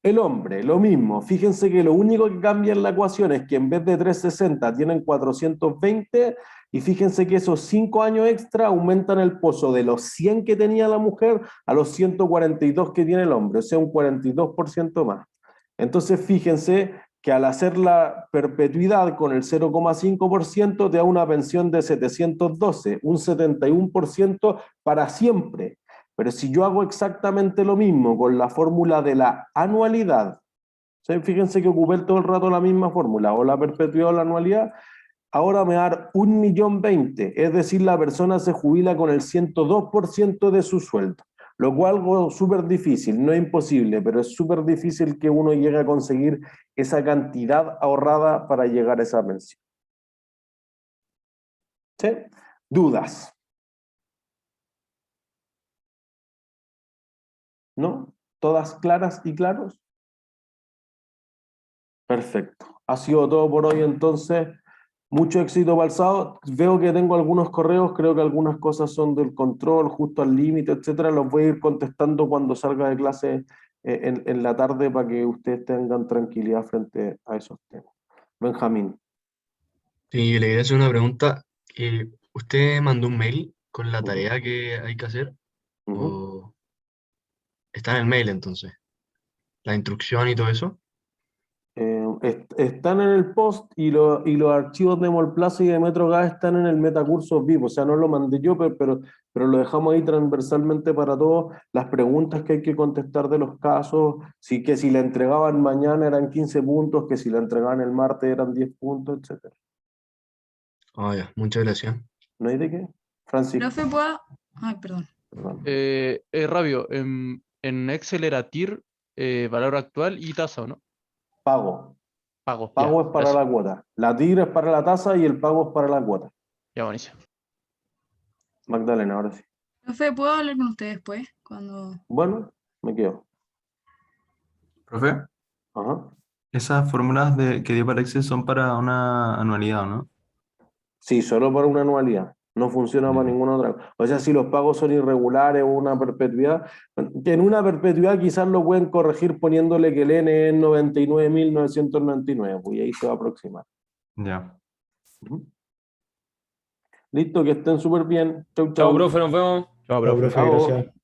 El hombre, lo mismo. Fíjense que lo único que cambia en la ecuación es que en vez de 360 tienen 420 y fíjense que esos 5 años extra aumentan el pozo de los 100 que tenía la mujer a los 142 que tiene el hombre, o sea, un 42% más. Entonces fíjense que al hacer la perpetuidad con el 0,5% te da una pensión de 712, un 71% para siempre. Pero si yo hago exactamente lo mismo con la fórmula de la anualidad, ¿sí? Fíjense que ocupé todo el rato la misma fórmula, o la perpetuidad o la anualidad, ahora me va a dar 1.020.000, es decir, la persona se jubila con el 102% de su sueldo, lo cual es súper difícil, no es imposible, pero es súper difícil que uno llegue a conseguir esa cantidad ahorrada para llegar a esa pensión. ¿Sí? ¿Dudas? ¿No? ¿Todas claras y claros? Perfecto. Ha sido todo por hoy entonces. Mucho éxito para el sábado. Veo que tengo algunos correos, creo que algunas cosas son del control, justo al límite, etcétera. Los voy a ir contestando cuando salga de clase en la tarde para que ustedes tengan tranquilidad frente a esos temas. Benjamín. Sí, le quería hacer una pregunta. ¿Usted mandó un mail con la tarea que hay que hacer? ¿O está en el mail entonces? ¿La instrucción y todo eso? Están en el post y los archivos de Molplaza y de MetroGas están en el metacurso vivo, o sea, no lo mandé yo, pero lo dejamos ahí transversalmente para todos, las preguntas que hay que contestar de los casos, que si la entregaban mañana eran 15 puntos, que si la entregaban el martes eran 10 puntos, etc. Ah, ya, muchas gracias. ¿No hay de qué? Francisco. Profe, ¿puedo? Ay, perdón. Rabio, en Excel era TIR, valor actual y tasa, ¿o no? Pago. Pago, Pago ya, es para gracias. la cuota. La TIR es para la tasa y el pago es para la cuota. Ya, buenísimo. Magdalena, ahora sí. Profe, ¿puedo hablar con usted después? Cuando... Bueno, me quedo. Profe, Ajá. esas fórmulas que dio para Excel son para una anualidad, ¿no? Sí, solo para una anualidad. No funciona para ninguna otra. O sea, si los pagos son irregulares o una perpetuidad, en una perpetuidad quizás lo pueden corregir poniéndole que el N es 99.999, pues y ahí se va a aproximar. Ya. Listo, que estén súper bien. Chau, Chao, chau. profe, nos vemos. Chao, Chao, profe. profe, gracias.